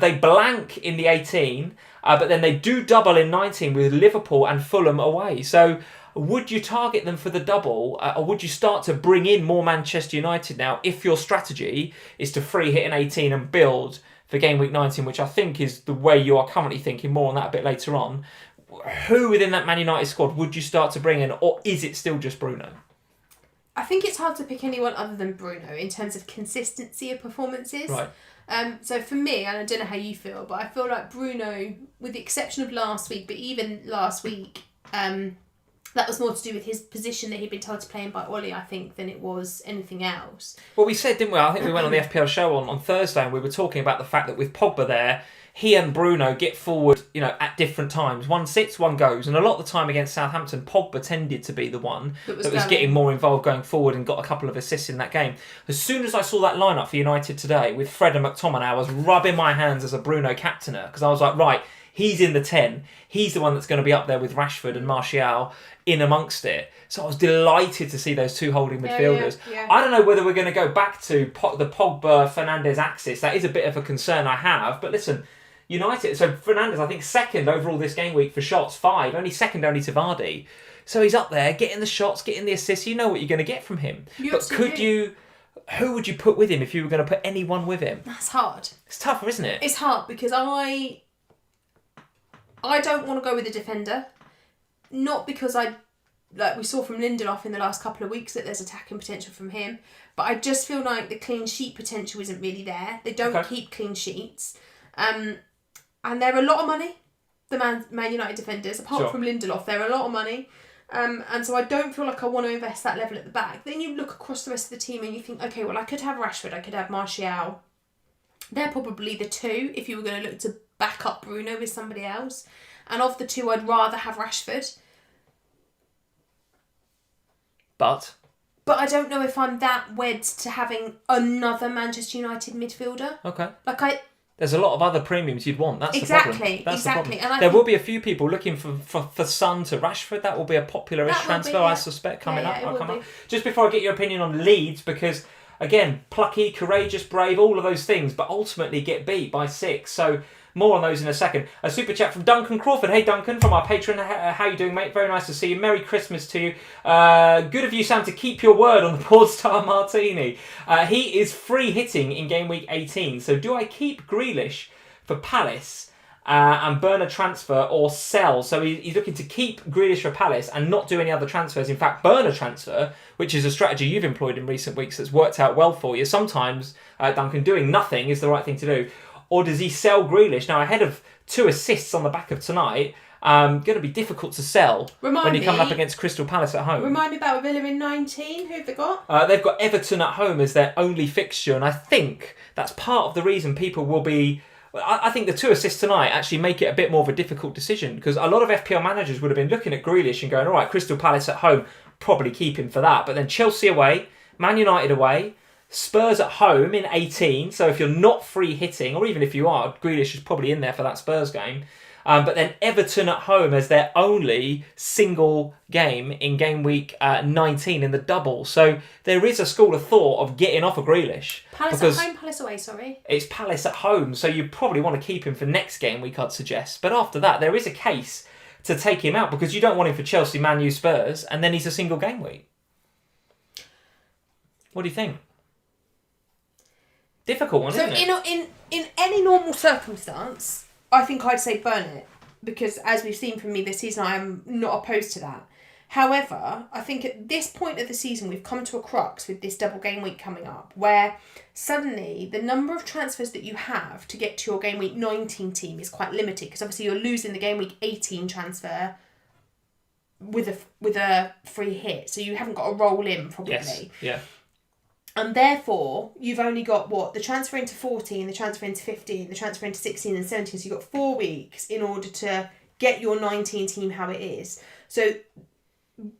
They blank in the 18, but then they do double in 19 with Liverpool and Fulham away. So would you target them for the double, or would you start to bring in more Manchester United now if your strategy is to free hit in 18 and build for game week 19, which I think is the way you are currently thinking, more on that a bit later on. Who within that Man United squad would you start to bring in, or is it still just Bruno? I think it's hard to pick anyone other than Bruno in terms of consistency of performances. Right. So for me, and I don't know how you feel, but I feel like Bruno, with the exception of last week, but even last week, that was more to do with his position that he'd been told to play in by Ollie, I think, than it was anything else. Well, we said, didn't we? I think we went on the FPL show on Thursday and we were talking about the fact that with Pogba there, he and Bruno get forward, at different times. One sits, one goes. And a lot of the time against Southampton, Pogba tended to be the one that was getting more involved going forward and got a couple of assists in that game. As soon as I saw that lineup for United today with Fred and McTominay, I was rubbing my hands as a Bruno captainer because I was like, right, he's in the 10. He's the one that's going to be up there with Rashford and Martial in amongst it. So I was delighted to see those 2 holding midfielders. Yeah. I don't know whether we're going to go back to the Pogba-Fernandes axis. That is a bit of a concern I have. But listen, United. So Fernandes, I think, second overall this game week for shots, 5. Second only to Vardy. So he's up there, getting the shots, getting the assists. You know what you're going to get from him. But who would you put with him if you were going to put anyone with him? That's hard. It's tougher, isn't it? It's hard because I don't want to go with a defender. Not because we saw from Lindelof in the last couple of weeks that there's attacking potential from him, but I just feel like the clean sheet potential isn't really there. They don't keep clean sheets. And they're a lot of money, the Man United defenders. Apart from Lindelof, they're a lot of money. And so I don't feel like I want to invest that level at the back. Then you look across the rest of the team and you think, okay, well, I could have Rashford, I could have Martial. They're probably the two if you were going to look to back up Bruno with somebody else. And of the two, I'd rather have Rashford. But I don't know if I'm that wed to having another Manchester United midfielder. Okay. There's a lot of other premiums you'd want. That's the problem. That's the problem. And there will be a few people looking for Son to Rashford. That will be a popular-ish transfer, I suspect, coming up. Just before I get your opinion on Leeds, because, again, plucky, courageous, brave, all of those things, but ultimately get beat by 6. So more on those in a second. A super chat from Duncan Crawford. Hey, Duncan, from our patron. How you doing, mate? Very nice to see you. Merry Christmas to you. Good of you, Sam, to keep your word on the Port Star Martini. He is free hitting in game week 18. So do I keep Grealish for Palace and burn a transfer or sell? So he's looking to keep Grealish for Palace and not do any other transfers. In fact, burn a transfer, which is a strategy you've employed in recent weeks that's worked out well for you. Sometimes, Duncan, doing nothing is the right thing to do. Or does he sell Grealish? Now, ahead of 2 assists on the back of tonight, going to be difficult to sell when you're coming up against Crystal Palace at home. Remind me about Villa in 19. Who have they got? They've got Everton at home as their only fixture, and I think that's part of the reason people will be... I think the 2 assists tonight actually make it a bit more of a difficult decision, because a lot of FPL managers would have been looking at Grealish and going, all right, Crystal Palace at home, probably keep him for that. But then Chelsea away, Man United away, Spurs at home in 18, so if you're not free hitting, or even if you are, Grealish is probably in there for that Spurs game. But then Everton at home as their only single game in game week 19 in the double. So there is a school of thought of getting off of Grealish. Palace at home, Palace away, sorry. It's Palace at home, so you probably want to keep him for next game week, I'd suggest. But after that, there is a case to take him out, because you don't want him for Chelsea, Man U, Spurs, and then he's a single game week. What do you think? Difficult one, isn't it? In any normal circumstance, I think I'd say burn it, because as we've seen from me this season, I am not opposed to that. However, I think at this point of the season, we've come to a crux with this double game week coming up, where suddenly the number of transfers that you have to get to your game week 19 team is quite limited, because obviously you're losing the game week 18 transfer with a free hit, so you haven't got to roll in probably. Yes. Yeah. And therefore, you've only got, the transfer into 14, the transfer into 15, the transfer into 16 and 17. So you've got 4 weeks in order to get your 19 team how it is. So,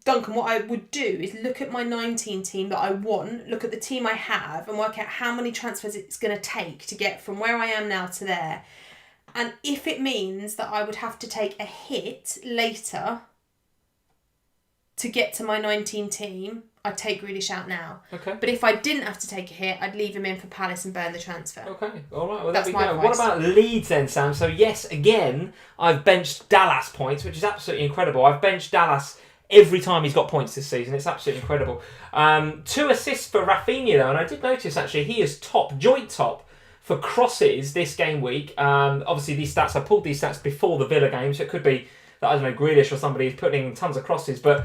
Duncan, what I would do is look at my 19 team that I want, look at the team I have, and work out how many transfers it's going to take to get from where I am now to there. And if it means that I would have to take a hit later to get to my 19 team, I'd take Grealish out now. Okay. But if I didn't have to take a hit, I'd leave him in for Palace and burn the transfer. Okay. All right. Well, that's there we go. my What about Leeds then, Sam? So yes, again, I've benched Dallas points, which is absolutely incredible. I've benched Dallas every time he's got points this season. It's absolutely incredible. 2 assists for Rafinha though, and I did notice actually he is joint top for crosses this game week. Obviously these stats, I pulled these stats before the Villa game, so it could be that, I don't know, Grealish or somebody is putting in tons of crosses. But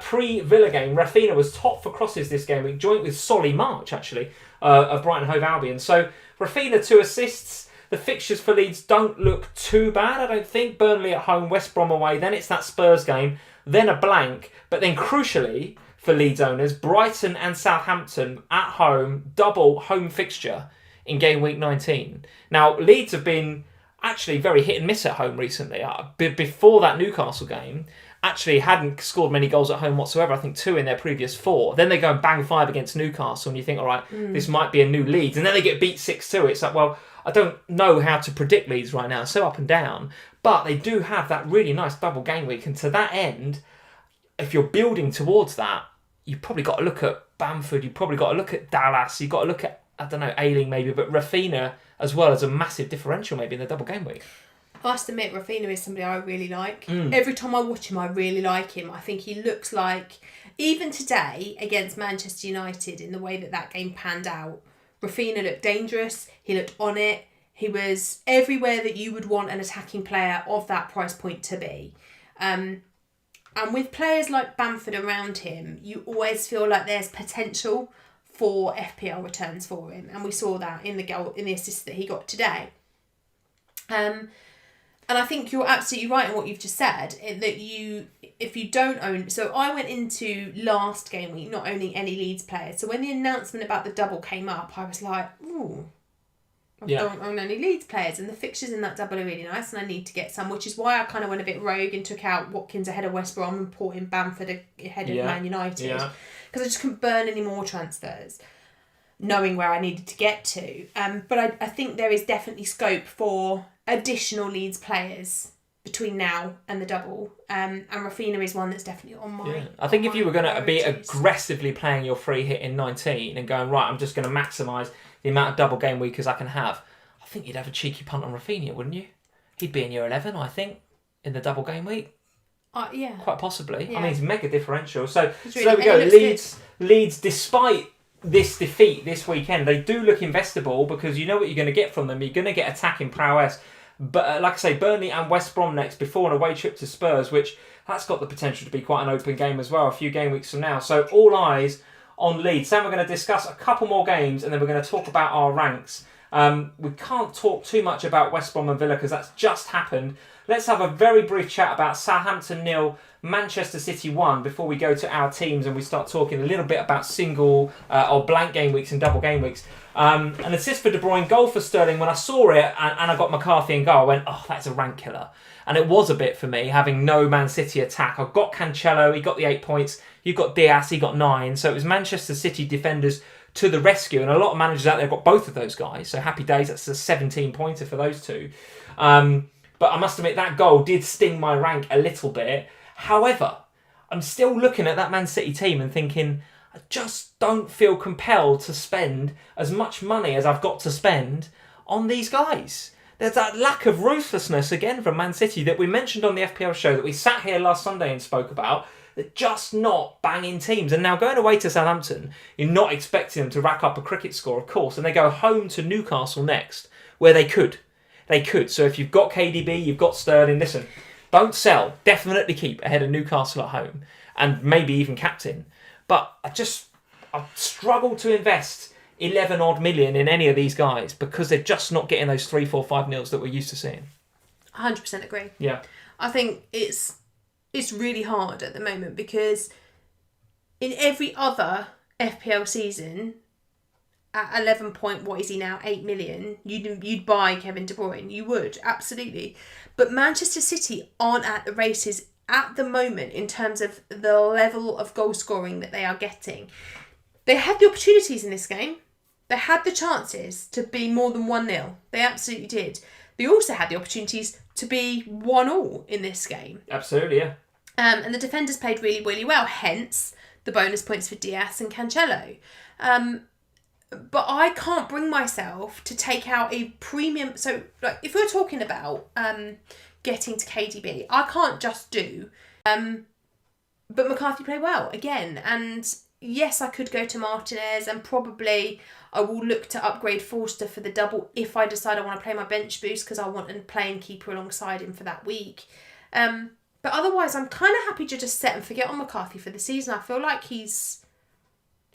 pre-Villa game, Rafinha was top for crosses this game week, joint with Solly March, actually, of Brighton Hove Albion. So Rafinha, 2 assists. The fixtures for Leeds don't look too bad, I don't think. Burnley at home, West Brom away, then it's that Spurs game, then a blank. But then crucially, for Leeds owners, Brighton and Southampton at home, double home fixture in game week 19. Now, Leeds have been actually very hit and miss at home recently. Before that Newcastle game, actually hadn't scored many goals at home whatsoever. I think 2 in their previous 4. Then they go and bang 5 against Newcastle, and you think, all right, this might be a new Leeds. And then they get beat 6-2. It's like, well, I don't know how to predict Leeds right now. So up and down. But they do have that really nice double game week. And to that end, if you're building towards that, you've probably got to look at Bamford. You've probably got to look at Dallas. You've got to look at I don't know, Ayling maybe, but Rafinha as well as a massive differential maybe in the double game week. I must admit, Rafinha is somebody I really like. Every time I watch him, I really like him. I think he looks like, even today against Manchester United, in the way that game panned out, Rafinha looked dangerous. He looked on it. He was everywhere that you would want an attacking player of that price point to be. And with players like Bamford around him, you always feel like there's potential for FPL returns for him. And we saw that in the assist that he got today. And I think you're absolutely right in what you've just said, in that if you don't own... So I went into last game week not owning any Leeds players. So when the announcement about the double came up, I was like, ooh, I don't own any Leeds players. And the fixtures in that double are really nice and I need to get some, which is why I kind of went a bit rogue and took out Watkins ahead of West Brom and brought in Bamford ahead of Man United. Because I just couldn't burn any more transfers, knowing where I needed to get to. But I think there is definitely scope for additional Leeds players between now and the double. And Rafinha is one that's definitely on my... I think if you were going to be aggressively playing your free hit in 19 and going, right, I'm just going to maximise the amount of double game weekers I can have, I think you'd have a cheeky punt on Rafinha, wouldn't you? He'd be in your 11, I think, in the double game week. Yeah. Quite possibly. Yeah. I mean, it's mega differential. So Really, there we go. Leeds, despite this defeat this weekend, they do look investable because you know what you're going to get from them. You're going to get attacking prowess. But like I say, Burnley and West Brom next before an away trip to Spurs, which that's got the potential to be quite an open game as well, a few game weeks from now. So all eyes on Leeds. Then we're going to discuss a couple more games and then we're going to talk about our ranks. We can't talk too much about West Brom and Villa because that's just happened. Let's have a very brief chat about Southampton 0, Manchester City 1 before we go to our teams and we start talking a little bit about single or blank game weeks and double game weeks. An assist for De Bruyne, goal for Sterling. When I saw it and I got McCarthy in goal, I went, oh, that's a rank killer. And it was a bit for me, having no Man City attack. I've got Cancelo, he got the 8 points. You've got Diaz, he got 9. So it was Manchester City defenders to the rescue. And a lot of managers out there got both of those guys. So happy days, that's a 17-pointer for those two. But I must admit, that goal did sting my rank a little bit. However, I'm still looking at that Man City team and thinking, I just don't feel compelled to spend as much money as I've got to spend on these guys. There's that lack of ruthlessness again from Man City that we mentioned on the FPL show that we sat here last Sunday and spoke about. They're just not banging teams. And now going away to Southampton, you're not expecting them to rack up a cricket score, of course. And they go home to Newcastle next, where they could. They could. So if you've got KDB, you've got Sterling, listen, don't sell. Definitely keep ahead of Newcastle at home. And maybe even captain. But I struggle to invest 11 odd million in any of these guys because they're just not getting those 3, 4, 5-0s that we're used to seeing. 100% agree. Yeah. I think it's really hard at the moment because in every other FPL season, at 11 point, what is he now, 8 million, you'd buy Kevin De Bruyne. You would, absolutely. But Manchester City aren't at the races at the moment in terms of the level of goal scoring that they are getting. They had the opportunities in this game. They had the chances to be more than 1-0. They absolutely did. They also had the opportunities to be 1-1 in this game. Absolutely, yeah. And the defenders played really, really well, hence the bonus points for Diaz and Cancelo. But I can't bring myself to take out a premium... So, like, if we're talking about getting to KDB, I can't just do... but McCarthy played well, again. And yes, I could go to Martinez and probably I will look to upgrade Forster for the double if I decide I want to play my bench boost because I want a playing keeper alongside him for that week. But otherwise, I'm kind of happy to just set and forget on McCarthy for the season. I feel like he's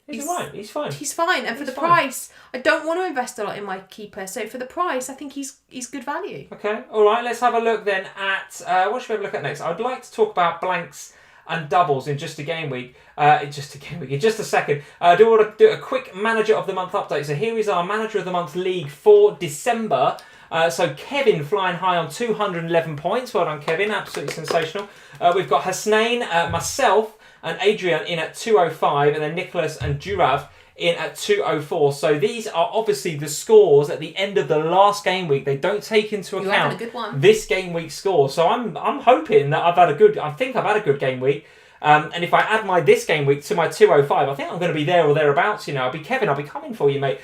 fine. He's fine. He's fine. And for the price, I don't want to invest a lot in my keeper. So for the price, I think he's good value. Okay. All right. Let's have a look then at... what should we have a look at next? I'd like to talk about blanks and doubles in just a game week. In just a second. I do want to do a quick Manager of the Month update. So here is our Manager of the Month league for December. So Kevin flying high on 211 points. Well done, Kevin. Absolutely sensational. We've got Hasnain, myself, and Adrian in at 205, and then Nicholas and Jurav in at 204. So these are obviously the scores at the end of the last game week. They don't take into account this game week score. So I'm hoping that I think I've had a good game week. And if I add this game week to my 205, I think I'm going to be there or thereabouts. I'll be Kevin. I'll be coming for you, mate.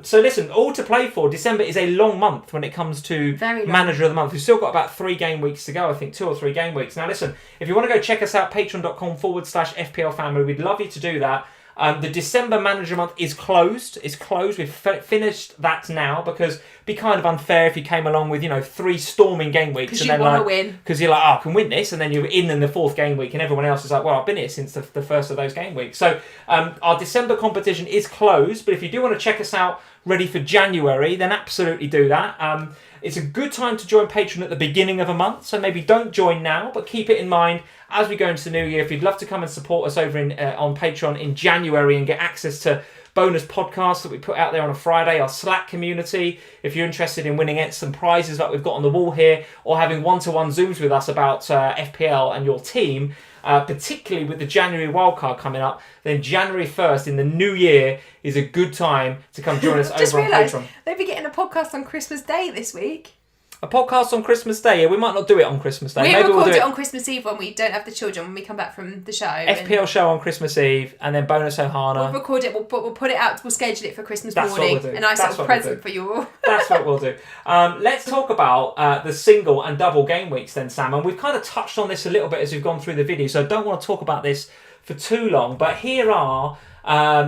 So listen, all to play for. December is a long month when it comes to Manager of the Month. We've still got about 3 game weeks to go. I think 2 or 3 game weeks. Now listen, if you want to go check us out, patreon.com/FPL Family. We'd love you to do that. The December Manager Month is closed. It's closed. We've finished that now because it'd be kind of unfair if you came along with 3 storming game weeks because you want to win. Because you're like, I can win this, and then you're in the 4th game week, and everyone else is like, well, I've been here since the first of those game weeks. So our December competition is closed. But if you do want to check us out, ready for January, then absolutely do that. It's a good time to join Patreon at the beginning of a month, so maybe don't join now, but keep it in mind as we go into the new year. If you'd love to come and support us over on Patreon in January and get access to bonus podcasts that we put out there on a Friday, our Slack community, if you're interested in winning some prizes like we've got on the wall here, or having one-to-one Zooms with us about FPL and your team, particularly with the January wildcard coming up, then January 1st in the new year is a good time to come join us over on Patreon. They'll be getting a podcast on Christmas Day this week. A podcast on Christmas Day? Yeah, we might not do it on Christmas Day. Maybe we'll record do it on Christmas Eve when we don't have the children, when we come back from the show. FPL show on Christmas Eve, and then bonus OHANA. We'll record it, we'll put it out, we'll schedule it for Christmas That's morning. what we'll do. A nice little present for you all. That's what we'll do. Let's talk about the single and double game weeks then, Sam. And we've kind of touched on this a little bit as we've gone through the video, so I don't want to talk about this for too long. But here are,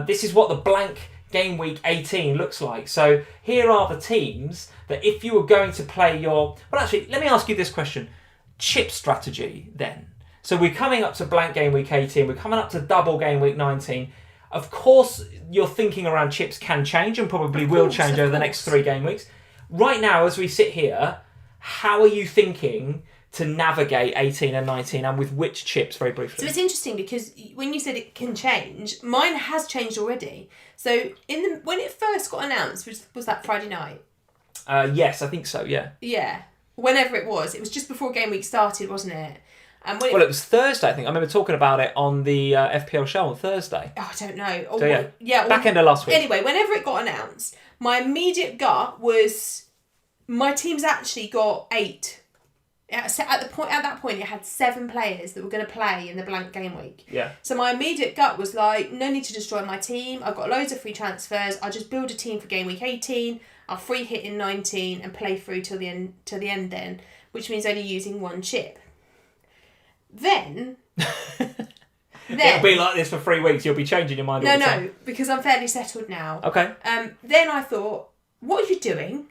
this is what the blank game week 18 looks like. So here are the teams that if you were going to play your... Well, actually, let me ask you this question. Chip strategy, then. So we're coming up to blank game week 18. We're coming up to double game week 19. Of course, your thinking around chips can change and probably will change over the next 3 game weeks. Right now, as we sit here, how are you thinking to navigate 18 and 19, and with which chips, very briefly? So it's interesting because when you said it can change, mine has changed already. So when it first got announced, was that Friday night? Yes, I think so, yeah. Yeah. Whenever it was just before game week started, wasn't it? And it was Thursday, I think. I remember talking about it on the FPL show on Thursday. Oh, I don't know. So, back end of last week. Anyway, whenever it got announced, my immediate gut was my team's actually got 8. At that point, it had 7 players that were going to play in the blank game week. Yeah. So my immediate gut was like, no need to destroy my team. I've got loads of free transfers. I'll just build a team for game week 18. I'll free hit in 19 and play through till the end then, which means only using 1 chip. Then it'll be like this for 3 weeks. You'll be changing your mind all the time. No, because I'm fairly settled now. Okay. Then I thought, what are you doing?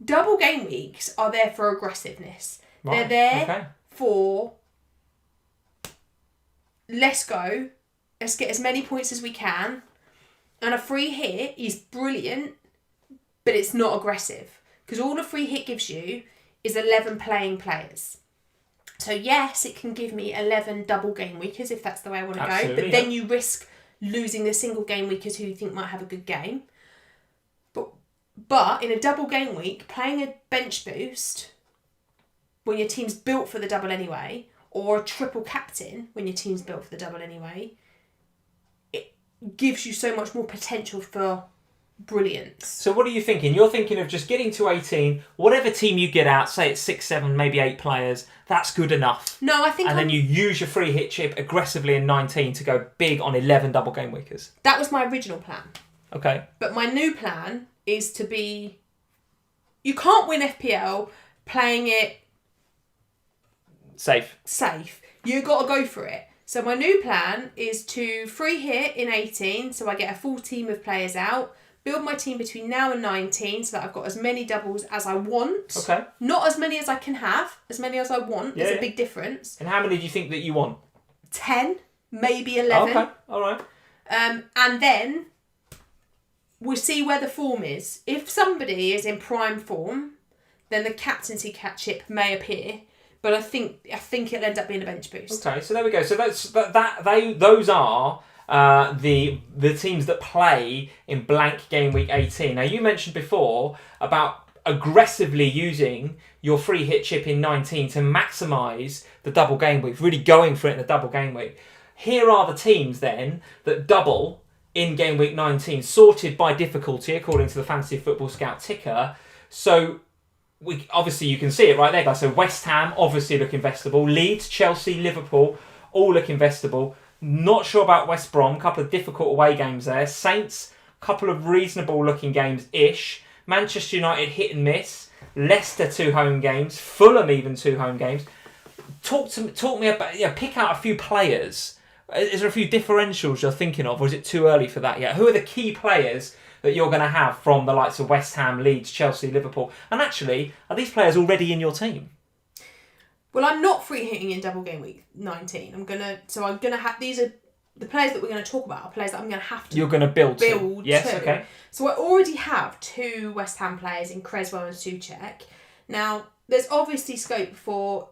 Double game weeks are there for aggressiveness. Right. They're there for let's go, let's get as many points as we can. And a free hit is brilliant, but it's not aggressive. Because all a free hit gives you is 11 playing players. So yes, it can give me 11 double game weekers if that's the way I want to go. But then you risk losing the single game weekers who you think might have a good game. But in a double game week, playing a bench boost when your team's built for the double anyway, or a triple captain when your team's built for the double anyway, it gives you so much more potential for brilliance. So what are you thinking? You're thinking of just getting to 18, whatever team you get out, say it's 6, 7, maybe 8 players, that's good enough. No, I think... And then you use your free hit chip aggressively in 19 to go big on 11 double game weekers. That was my original plan. Okay. But my new plan is to be... You can't win FPL playing it... Safe. You got to go for it. So my new plan is to free hit in 18, so I get a full team of players out, build my team between now and 19 so that I've got as many doubles as I want. Okay. Not as many as I can have, as many as I want. There's a big difference. And how many do you think that you want? 10, maybe 11. Okay, all right. And then we'll see where the form is. If somebody is in prime form, then the captaincy chip may appear. But I think it'll end up being a bench boost. Okay, so there we go. So those are the teams that play in blank game week 18. Now you mentioned before about aggressively using your free hit chip in 19 to maximise the double game week, really going for it in the double game week. Here are the teams then that double in game week 19, sorted by difficulty according to the Fantasy Football Scout ticker. So obviously you can see it right there, guys. So West Ham obviously look investable. Leeds, Chelsea, Liverpool all look investable. Not sure about West Brom, couple of difficult away games there. Saints, couple of reasonable looking games-ish. Manchester United hit and miss. Leicester 2 home games. Fulham even 2 home games. Talk me about, pick out a few players. Is there a few differentials you're thinking of, or is it too early for that yet? Who are the key players that you're going to have from the likes of West Ham, Leeds, Chelsea, Liverpool? And actually, are these players already in your team? Well, I'm not free hitting in double game week 19. I'm gonna have, these are the players that we're going to talk about, are players that I'm going to have to You're going to build Yes, to. okay. So I already have 2 West Ham players in Creswell and Souček. Now, there's obviously scope for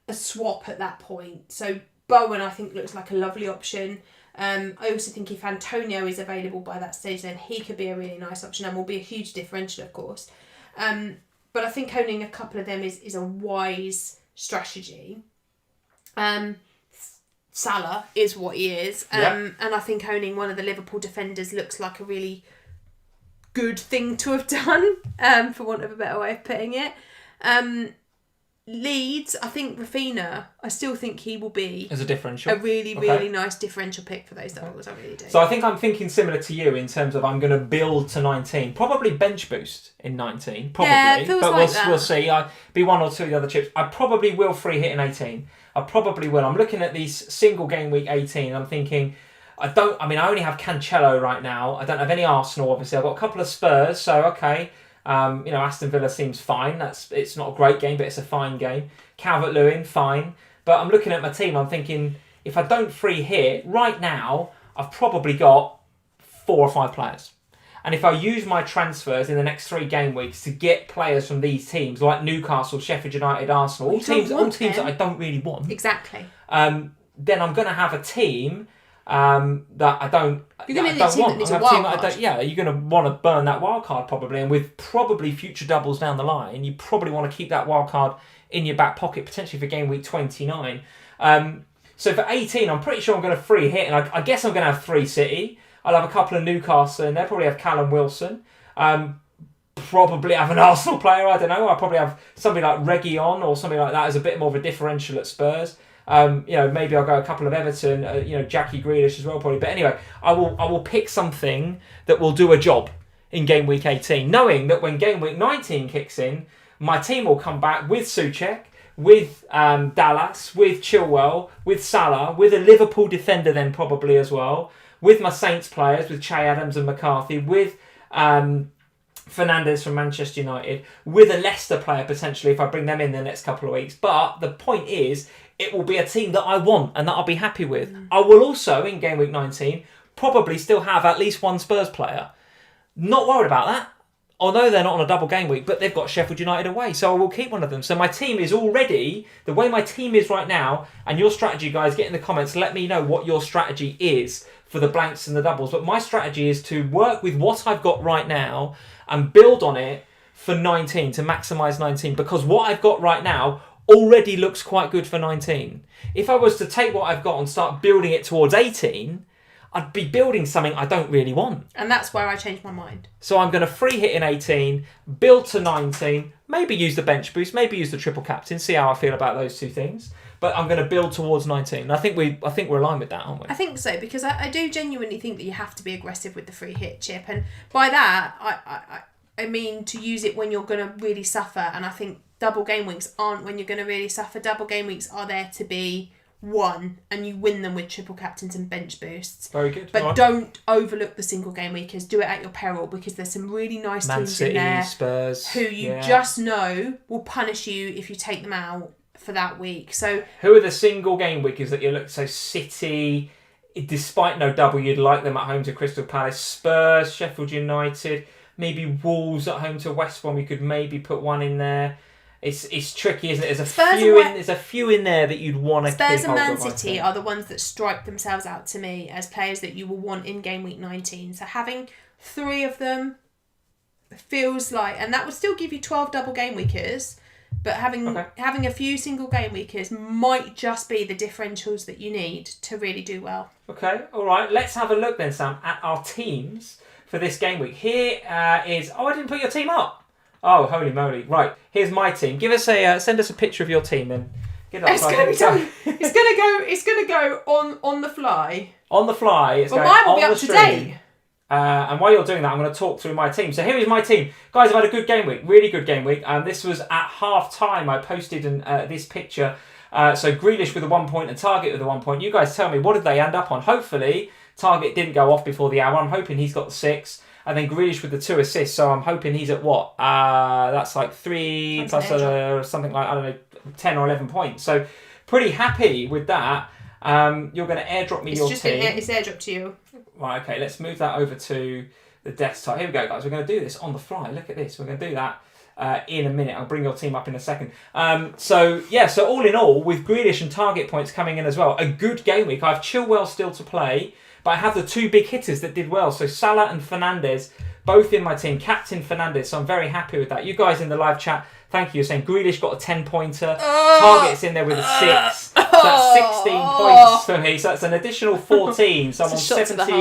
a swap at that point. So Bowen, I think, looks like a lovely option. I also think if Antonio is available by that stage, then he could be a really nice option and will be a huge differential, of course. But I think owning a couple of them is a wise strategy. Salah is what he is. And I think owning one of the Liverpool defenders looks like a really good thing to have done, for want of a better way of putting it. Leeds, I think Raphinha, I still think he will be as a differential, a really nice differential pick for those doubles. I really do. So I think I'm thinking similar to you in terms of I'm going to build to 19, probably bench boost in 19, probably. Yeah, it feels but like that. We'll see. I be 1 or 2 of the other chips. I probably will free hit in 18. I probably will. I'm looking at these single game week 18. And I'm thinking, I only have Cancelo right now. I don't have any Arsenal. Obviously, I've got a couple of Spurs. So okay. Aston Villa seems fine. It's not a great game, but it's a fine game. Calvert-Lewin, fine. But I'm looking at my team. I'm thinking, if I don't free hit right now, I've probably got 4 or 5 players. And if I use my transfers in the next 3 game weeks to get players from these teams, like Newcastle, Sheffield United, Arsenal, all teams that I don't really want. Exactly. Then I'm going to have a team that I don't. You're going to want. that needs a wild card. You're going to want to burn that wild card probably, and with probably future doubles down the line, you probably want to keep that wild card in your back pocket potentially for game week 29. So for 18, I'm pretty sure I'm going to free hit, and I guess I'm going to have 3 City. I'll have a couple of Newcastle in there. Probably have Callum Wilson. Probably have an Arsenal player. I don't know. I'll probably have somebody like Reguilon or something like that as a bit more of a differential at Spurs. Maybe I'll go a couple of Everton, Jackie Grealish as well probably. But anyway, I will pick something that will do a job in game week 18, knowing that when game week 19 kicks in, my team will come back with Souček, with Dallas, with Chilwell, with Salah, with a Liverpool defender then probably as well, with my Saints players, with Che Adams and McCarthy, with Fernandes from Manchester United, with a Leicester player potentially if I bring them in the next couple of weeks. But the point is, it will be a team that I want and that I'll be happy with. I will also, in game week 19, probably still have at least 1 Spurs player. Not worried about that. Although they're not on a double game week, but they've got Sheffield United away, so I will keep one of them. So my team is already, the way my team is right now, and your strategy, guys, get in the comments, let me know what your strategy is for the blanks and the doubles. But my strategy is to work with what I've got right now and build on it for 19, to maximise 19, because what I've got right now already looks quite good for 19. If I was to take what I've got and start building it towards 18, I'd be building something I don't really want. And that's where I changed my mind. So I'm going to free hit in 18, build to 19, maybe use the bench boost, maybe use the triple captain, see how I feel about those 2 things. But I'm going to build towards 19. I think we're aligned with that, aren't we? I think so, because I do genuinely think that you have to be aggressive with the free hit chip. And by that, I mean to use it when you're going to really suffer. And I think double game weeks aren't when you're going to really suffer. Double game weeks are there to be won, and you win them with triple captains and bench boosts. Very good. But don't overlook the single game weekers. Do it at your peril, because there's some really nice Man teams City, in there Spurs, who you just know will punish you if you take them out for that week. So who are the single game weekers that you look? So City, despite no double, you'd like them at home to Crystal Palace. Spurs, Sheffield United, maybe Wolves at home to West Brom. You could maybe put one in there. It's tricky, isn't it? There's a few in there that you'd want to keep. Spurs and Man City are the ones that strike themselves out to me as players that you will want in game week 19. So having 3 of them feels like, and that would still give you 12 double game weekers, but having a few single game weekers might just be the differentials that you need to really do well. Okay, all right. Let's have a look then, Sam, at our teams for this game week. Here is... Oh, I didn't put your team up. Oh, holy moly. Right, here's my team. Send us a picture of your team then. Get it up. It's going to be done. It's going to go on the fly. On the fly. It's Well, going mine will be on up the to stream. date. And while you're doing that, I'm going to talk through my team. So here is my team. Guys, I've had a good game week. Really good game week. This was at half time. I posted this picture. So Grealish with a 1 point and Target with a 1 point. You guys tell me, what did they end up on? Hopefully, Target didn't go off before the hour. I'm hoping he's got the 6. And then Grealish with the 2 assists. So I'm hoping he's at what? That's like 3 plus something like, I don't know, 10 or 11 points. So pretty happy with that. You're going to airdrop me your team. It's airdrop to you. Right, okay, let's move that over to the desktop. Here we go, guys. We're going to do this on the fly. Look at this. We're going to do that in a minute. I'll bring your team up in a second. So all in all, with Grealish and Target points coming in as well, a good game week. I have Chilwell still to play, but I have the 2 big hitters that did well. So Salah and Fernandes, both in my team. Captain Fernandes, so I'm very happy with that. You guys in the live chat, thank you. You're saying Grealish got a 10-pointer. Target's in there with a 6. So that's 16 points for me. So that's an additional 14. So I'm on 70.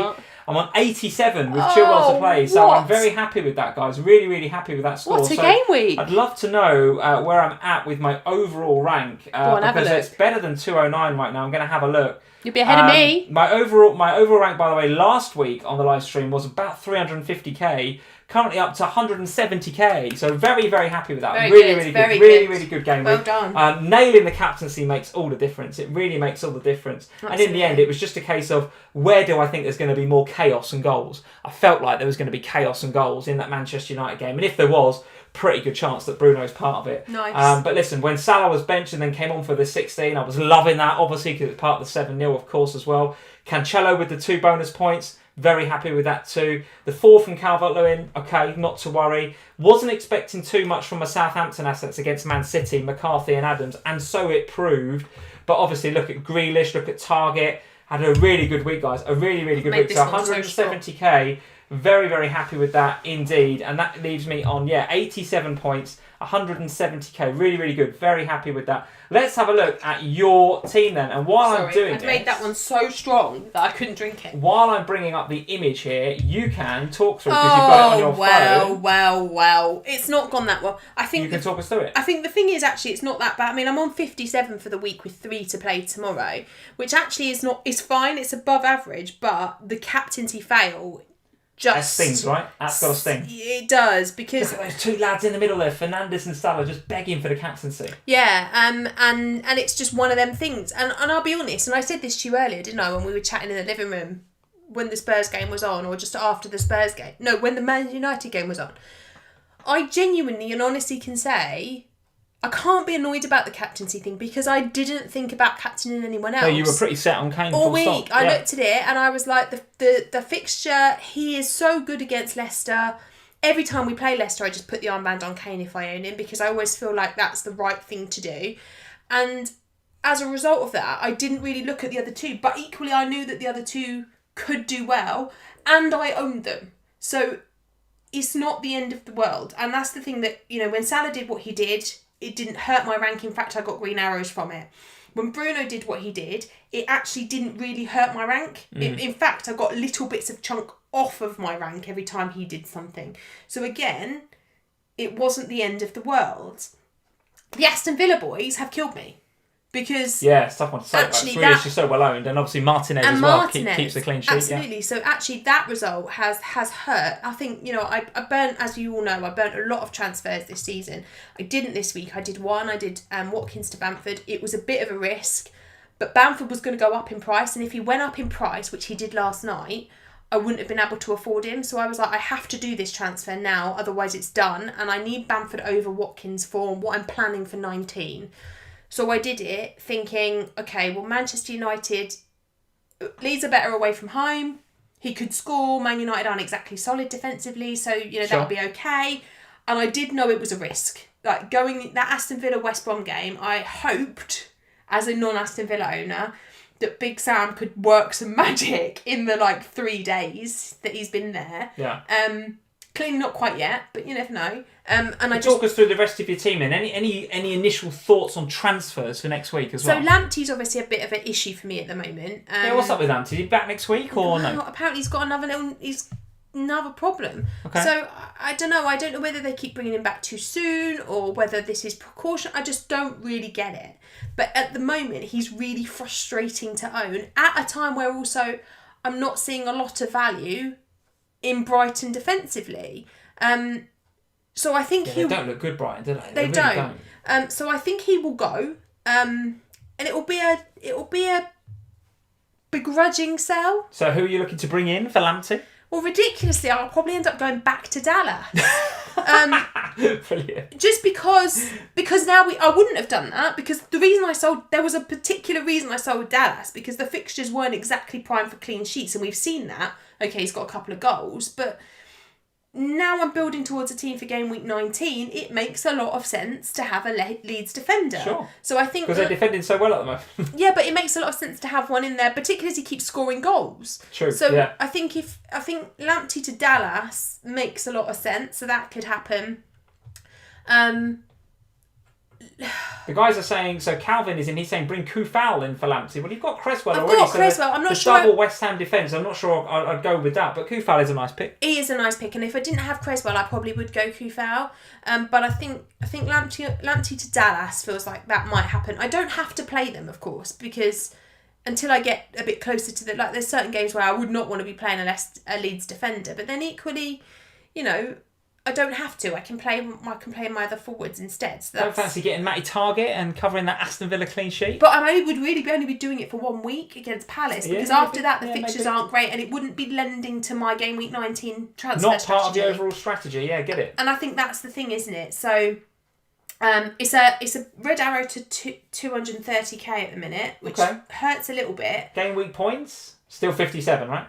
I'm on 87 with Chilwell to play. So I'm very happy with that, guys. Really, really happy with that score. What a game week. I'd love to know where I'm at with my overall rank. Because it's better than 209 right now. I'm going to have a look. You'll be ahead of me. My overall rank, by the way, last week on the live stream was about 350k. Currently up to 170k. So very, very happy with that. Really good game. Well done. Nailing the captaincy makes all the difference. It really makes all the difference. Absolutely. And in the end, it was just a case of where do I think there's going to be more chaos and goals. I felt like there was going to be chaos and goals in that Manchester United game. And if there was, pretty good chance that Bruno's part of it. Nice. But listen, when Salah was benched and then came on for the 16, I was loving that, obviously, because it's part of the 7-0, of course, as well. Cancelo with the 2 bonus points. Very happy with that too. The 4 from Calvert-Lewin, okay, not to worry. Wasn't expecting too much from my Southampton assets against Man City, McCarthy and Adams, and so it proved. But obviously, look at Grealish, look at Target. Had a really good week, guys. A really, really good week. So 170k. Very, very happy with that indeed. And that leaves me on, 87 points, 170k. Really, really good. Very happy with that. Let's have a look at your team then. And while I'm doing this... I made that one so strong that I couldn't drink it. While I'm bringing up the image here, you can talk through because you've got it on your phone. Well. It's not gone that well. I think you can talk us through it. I think the thing is actually it's not that bad. I mean, I'm on 57 for the week with 3 to play tomorrow, which actually is fine. It's above average, but the captaincy fail... That stings, right? That's got to sting. It does, because... Look at those 2 lads in the middle there, Fernandes and Salah, just begging for the captaincy. Yeah, and it's just one of them things. And I'll be honest, and I said this to you earlier, didn't I, when we were chatting in the living room when the Spurs game was on, or just after the Spurs game. No, when the Man United game was on. I genuinely and honestly can say... I can't be annoyed about the captaincy thing because I didn't think about captaining anyone else. No, you were pretty set on Kane all week. I looked at it and I was like, the fixture, he is so good against Leicester. Every time we play Leicester, I just put the armband on Kane if I own him because I always feel like that's the right thing to do. And as a result of that, I didn't really look at the other 2. But equally, I knew that the other 2 could do well and I owned them. So it's not the end of the world. And that's the thing that, when Salah did what he did... It didn't hurt my rank. In fact, I got green arrows from it. When Bruno did what he did, it actually didn't really hurt my rank. In fact, I got little bits of chunk off of my rank every time he did something. So again, it wasn't the end of the world. The Aston Villa boys have killed me. Because it's tough one to say. Actually, Grealish is so well owned, and obviously Martinez as well keeps the clean sheet. Absolutely. So actually, that result has hurt. I think I burnt, as you all know, I burnt a lot of transfers this season. I didn't this week. I did one. I did Watkins to Bamford. It was a bit of a risk, but Bamford was going to go up in price, and if he went up in price, which he did last night, I wouldn't have been able to afford him. So I was like, I have to do this transfer now, otherwise it's done, and I need Bamford over Watkins for what I'm planning for 19. So I did it thinking, okay, well, Manchester United, Leeds are better away from home. He could score. Man United aren't exactly solid defensively, so, that'll be okay. And I did know it was a risk. Like, going that Aston Villa West Brom game, I hoped, as a non-Aston Villa owner, that Big Sam could work some magic in the, 3 days that he's been there. Yeah. Clearly not quite yet, but you never know. Talk us through the rest of your team then. Any initial thoughts on transfers for next week as well? So Lamptey's obviously a bit of an issue for me at the moment. What's up with Lamptey? Is he back next week or no? Apparently he's got another little... another problem. Okay. So I don't know. I don't know whether they keep bringing him back too soon or whether this is precaution. I just don't really get it. But at the moment, he's really frustrating to own at a time where also I'm not seeing a lot of value in Brighton defensively. So I think they don't look good, Brighton, do they? They really don't. So I think he will go, and it will be a begrudging sell. So who are you looking to bring in for Lamptey? Well, ridiculously, I'll probably end up going back to Dallas. Brilliant. Just because now I wouldn't have done that, because the reason there was a particular reason I sold Dallas, because the fixtures weren't exactly prime for clean sheets, and we've seen that. Okay, he's got a couple of goals, but now I'm building towards a team for game week 19. It makes a lot of sense to have a Leeds defender. Sure. So I think because they're defending so well at the moment. Yeah, but it makes a lot of sense to have one in there, particularly as he keeps scoring goals. True. So yeah. I think Lamptey to Dallas makes a lot of sense. So that could happen. The guys are saying, so Calvin is in, he's saying bring Kufal in for Lamptey. Well, you've got Cresswell I've already. got Cresswell. I'm not the sure. double West Ham defence, I'm not sure I'd go with that, but Kufal is a nice pick. He is a nice pick, and if I didn't have Cresswell, I probably would go Kufal. But I think Lamptey to Dallas feels like that might happen. I don't have to play them, of course, because until I get a bit closer to there's certain games where I would not want to be playing a Leeds defender, but then equally, I don't have to. I can play my other forwards instead. So don't fancy getting Matty Target and covering that Aston Villa clean sheet? But I would really only be doing it for 1 week against Palace, because after that the fixtures aren't great, and it wouldn't be lending to my game week 19 transfer Not strategy. part of the overall strategy. Yeah, get it. And I think that's the thing, isn't it? So it's a red arrow to 230k at the minute, which hurts a little bit. Game week points still 57, right?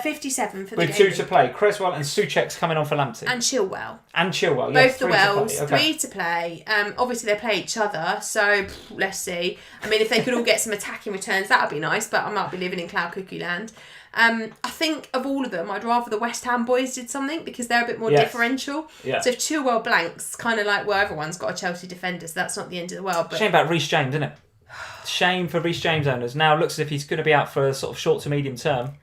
57 for the with game. With 2 to play. Cresswell and Souček's coming on for Lamptey. And Chilwell. Yes. Both the Wells, 3 to play. Obviously, they play each other, so let's see. I mean, if they could all get some attacking returns, that would be nice, but I might be living in cloud cuckoo land. I think of all of them, I'd rather the West Ham boys did something, because they're a bit more differential. Yeah. So if Chilwell blanks, kind of like, well, everyone's got a Chelsea defender, so that's not the end of the world. But shame about Reece James, isn't it? Shame for Reece James owners. Now it looks as if he's going to be out for a sort of short to medium term.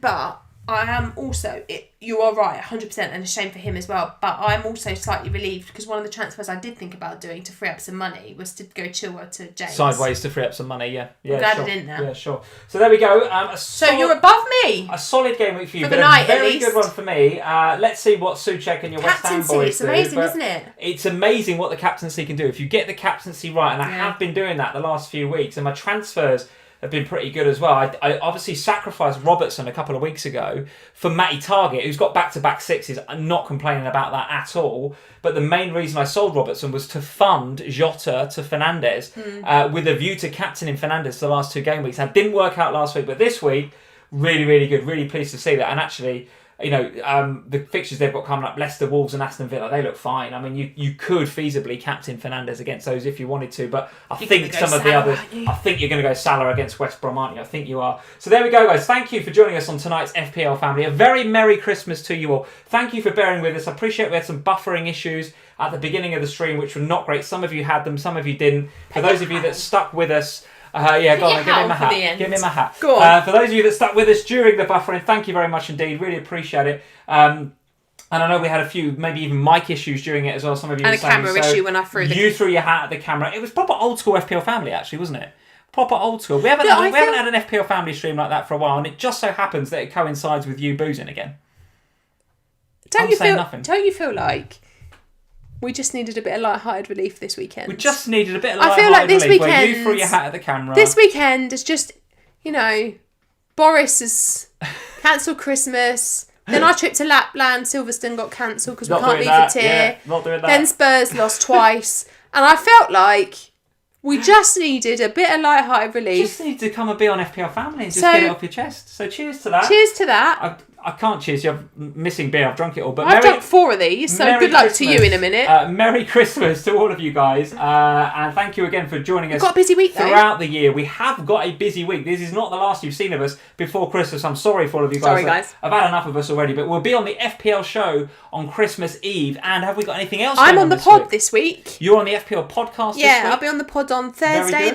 But I am also, you are right, 100%, and a shame for him as well, but I'm also slightly relieved, because one of the transfers I did think about doing to free up some money was to go Chilwell to James. Sideways to free up some money, yeah. I'm glad I didn't now. Yeah, sure. So there we go. So you're above me! A solid game week for you, for the but night, a very at least. good one for me. Let's see what Souček and your West Ham boys it's amazing, isn't it? It's amazing what the captaincy can do. If you get the captaincy right, and I have been doing that the last few weeks, and my transfers have been pretty good as well. I obviously sacrificed Robertson a couple of weeks ago for Matty Target, who's got back-to-back sixes. I'm not complaining about that at all. But the main reason I sold Robertson was to fund Jota to Fernandes with a view to captaining Fernandes the last 2 game weeks. That didn't work out last week, but this week, really, really good. Really pleased to see that. And actually, the fixtures they've got coming up, Leicester, Wolves and Aston Villa, they look fine. I mean, you could feasibly captain Fernandes against those if you wanted to, but I think some of the others, I think you're going to go Salah against West Brom, aren't you? I think you are. So there we go, guys. Thank you for joining us on tonight's FPL Family. A very Merry Christmas to you all. Thank you for bearing with us. I appreciate we had some buffering issues at the beginning of the stream, which were not great. Some of you had them, some of you didn't. For those of you that stuck with us, go on, give him a hat. Give him a hat. Go on. For those of you that stuck with us during the buffering, thank you very much indeed. Really appreciate it. And I know we had a few, maybe even mic issues during it as well. Some of you and were a camera issue when I threw You threw your hat at the camera. It was proper old school FPL Family, actually, wasn't it? Proper old school. We haven't had an FPL Family stream like that for a while, and it just so happens that it coincides with you boozing again. Don't you feel like we just needed a bit of light-hearted relief this weekend? We just needed a bit of light-hearted relief where you threw your hat at the camera. This weekend is just, Boris has cancelled Christmas. Then our trip to Lapland, Silverstone got cancelled because we can't leave the tier. Yeah, not doing that. Then Spurs lost twice. And I felt like we just needed a bit of light-hearted relief. Just need to come and be on FPL Family and just get it off your chest. So cheers to that. Cheers to that. I can't cheers you. I'm missing beer. I've drunk it all. But I've drunk 4 of these, so good luck to you in a minute. Merry Christmas to all of you guys. And thank you again for joining us. We've got a busy week, though. Throughout the year. We have got a busy week. This is not the last you've seen of us before Christmas. I'm sorry for all of you guys. Sorry, guys. I've had enough of us already. But we'll be on the FPL show on Christmas Eve. And have we got anything else I'm on the pod this week. You're on the FPL podcast this week? Yeah, I'll be on the pod on Thursday.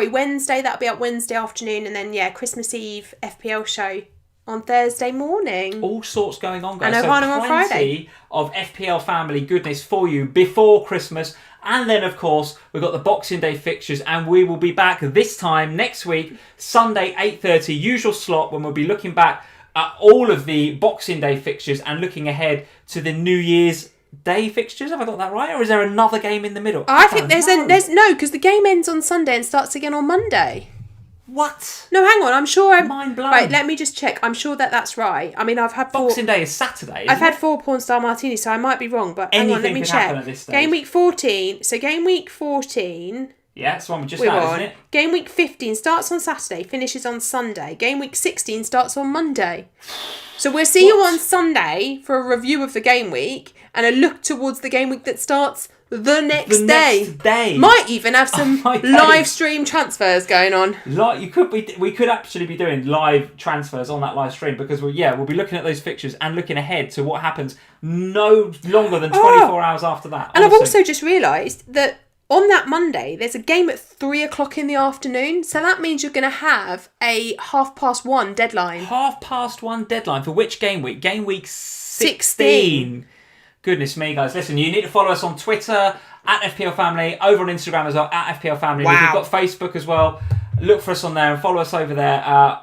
Wednesday. That'll be up Wednesday afternoon. And then, Christmas Eve FPL show on Thursday morning. All sorts going on, guys. And OHANA on Friday. Plenty of FPL Family goodness for you before Christmas. And then, of course, we've got the Boxing Day fixtures, and we will be back this time next week, Sunday, 8:30, usual slot, when we'll be looking back at all of the Boxing Day fixtures and looking ahead to the New Year's Day fixtures. Have I got that right? Or is there another game in the middle? I think there's no, because the game ends on Sunday and starts again on Monday. What? No, hang on. I'm sure I'm... Mind blown. Right, let me just check. I'm sure that's right. I mean, I've had Boxing Day is Saturday, I've had 4 porn star martinis, so I might be wrong, but hang on, let me Anything can check. happen at this stage. Game week 14. So game week 14... Yeah, it's the one we just we're had, on. isn't it? Game week 15 starts on Saturday, finishes on Sunday. Game week 16 starts on Monday. So we'll see you on Sunday for a review of the game week and a look towards the game week that starts the next day. Might even have some live stream transfers going on. We could actually be doing live transfers on that live stream, because we'll be looking at those fixtures and looking ahead to what happens no longer than 24 hours after that. And I've also just realised that on that Monday, there's a game at 3 o'clock in the afternoon. So that means you're going to have a 1:30 deadline. 1:30 deadline for which game week? Game week 16. Goodness me, guys. Listen, you need to follow us on Twitter, at FPL Family, over on Instagram as well, at FPL Family. Wow. We've got Facebook as well. Look for us on there and follow us over there.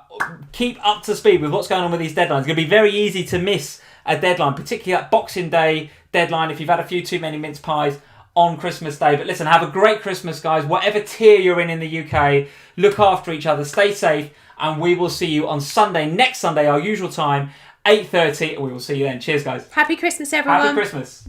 Keep up to speed with what's going on with these deadlines. It's going to be very easy to miss a deadline, particularly that Boxing Day deadline if you've had a few too many mince pies on Christmas Day. But listen, have a great Christmas, guys. Whatever tier you're in the UK, look after each other, stay safe, and we will see you on Sunday, next Sunday, our usual time, 8:30. We will see you then. Cheers, guys. Happy Christmas, everyone. Happy Christmas.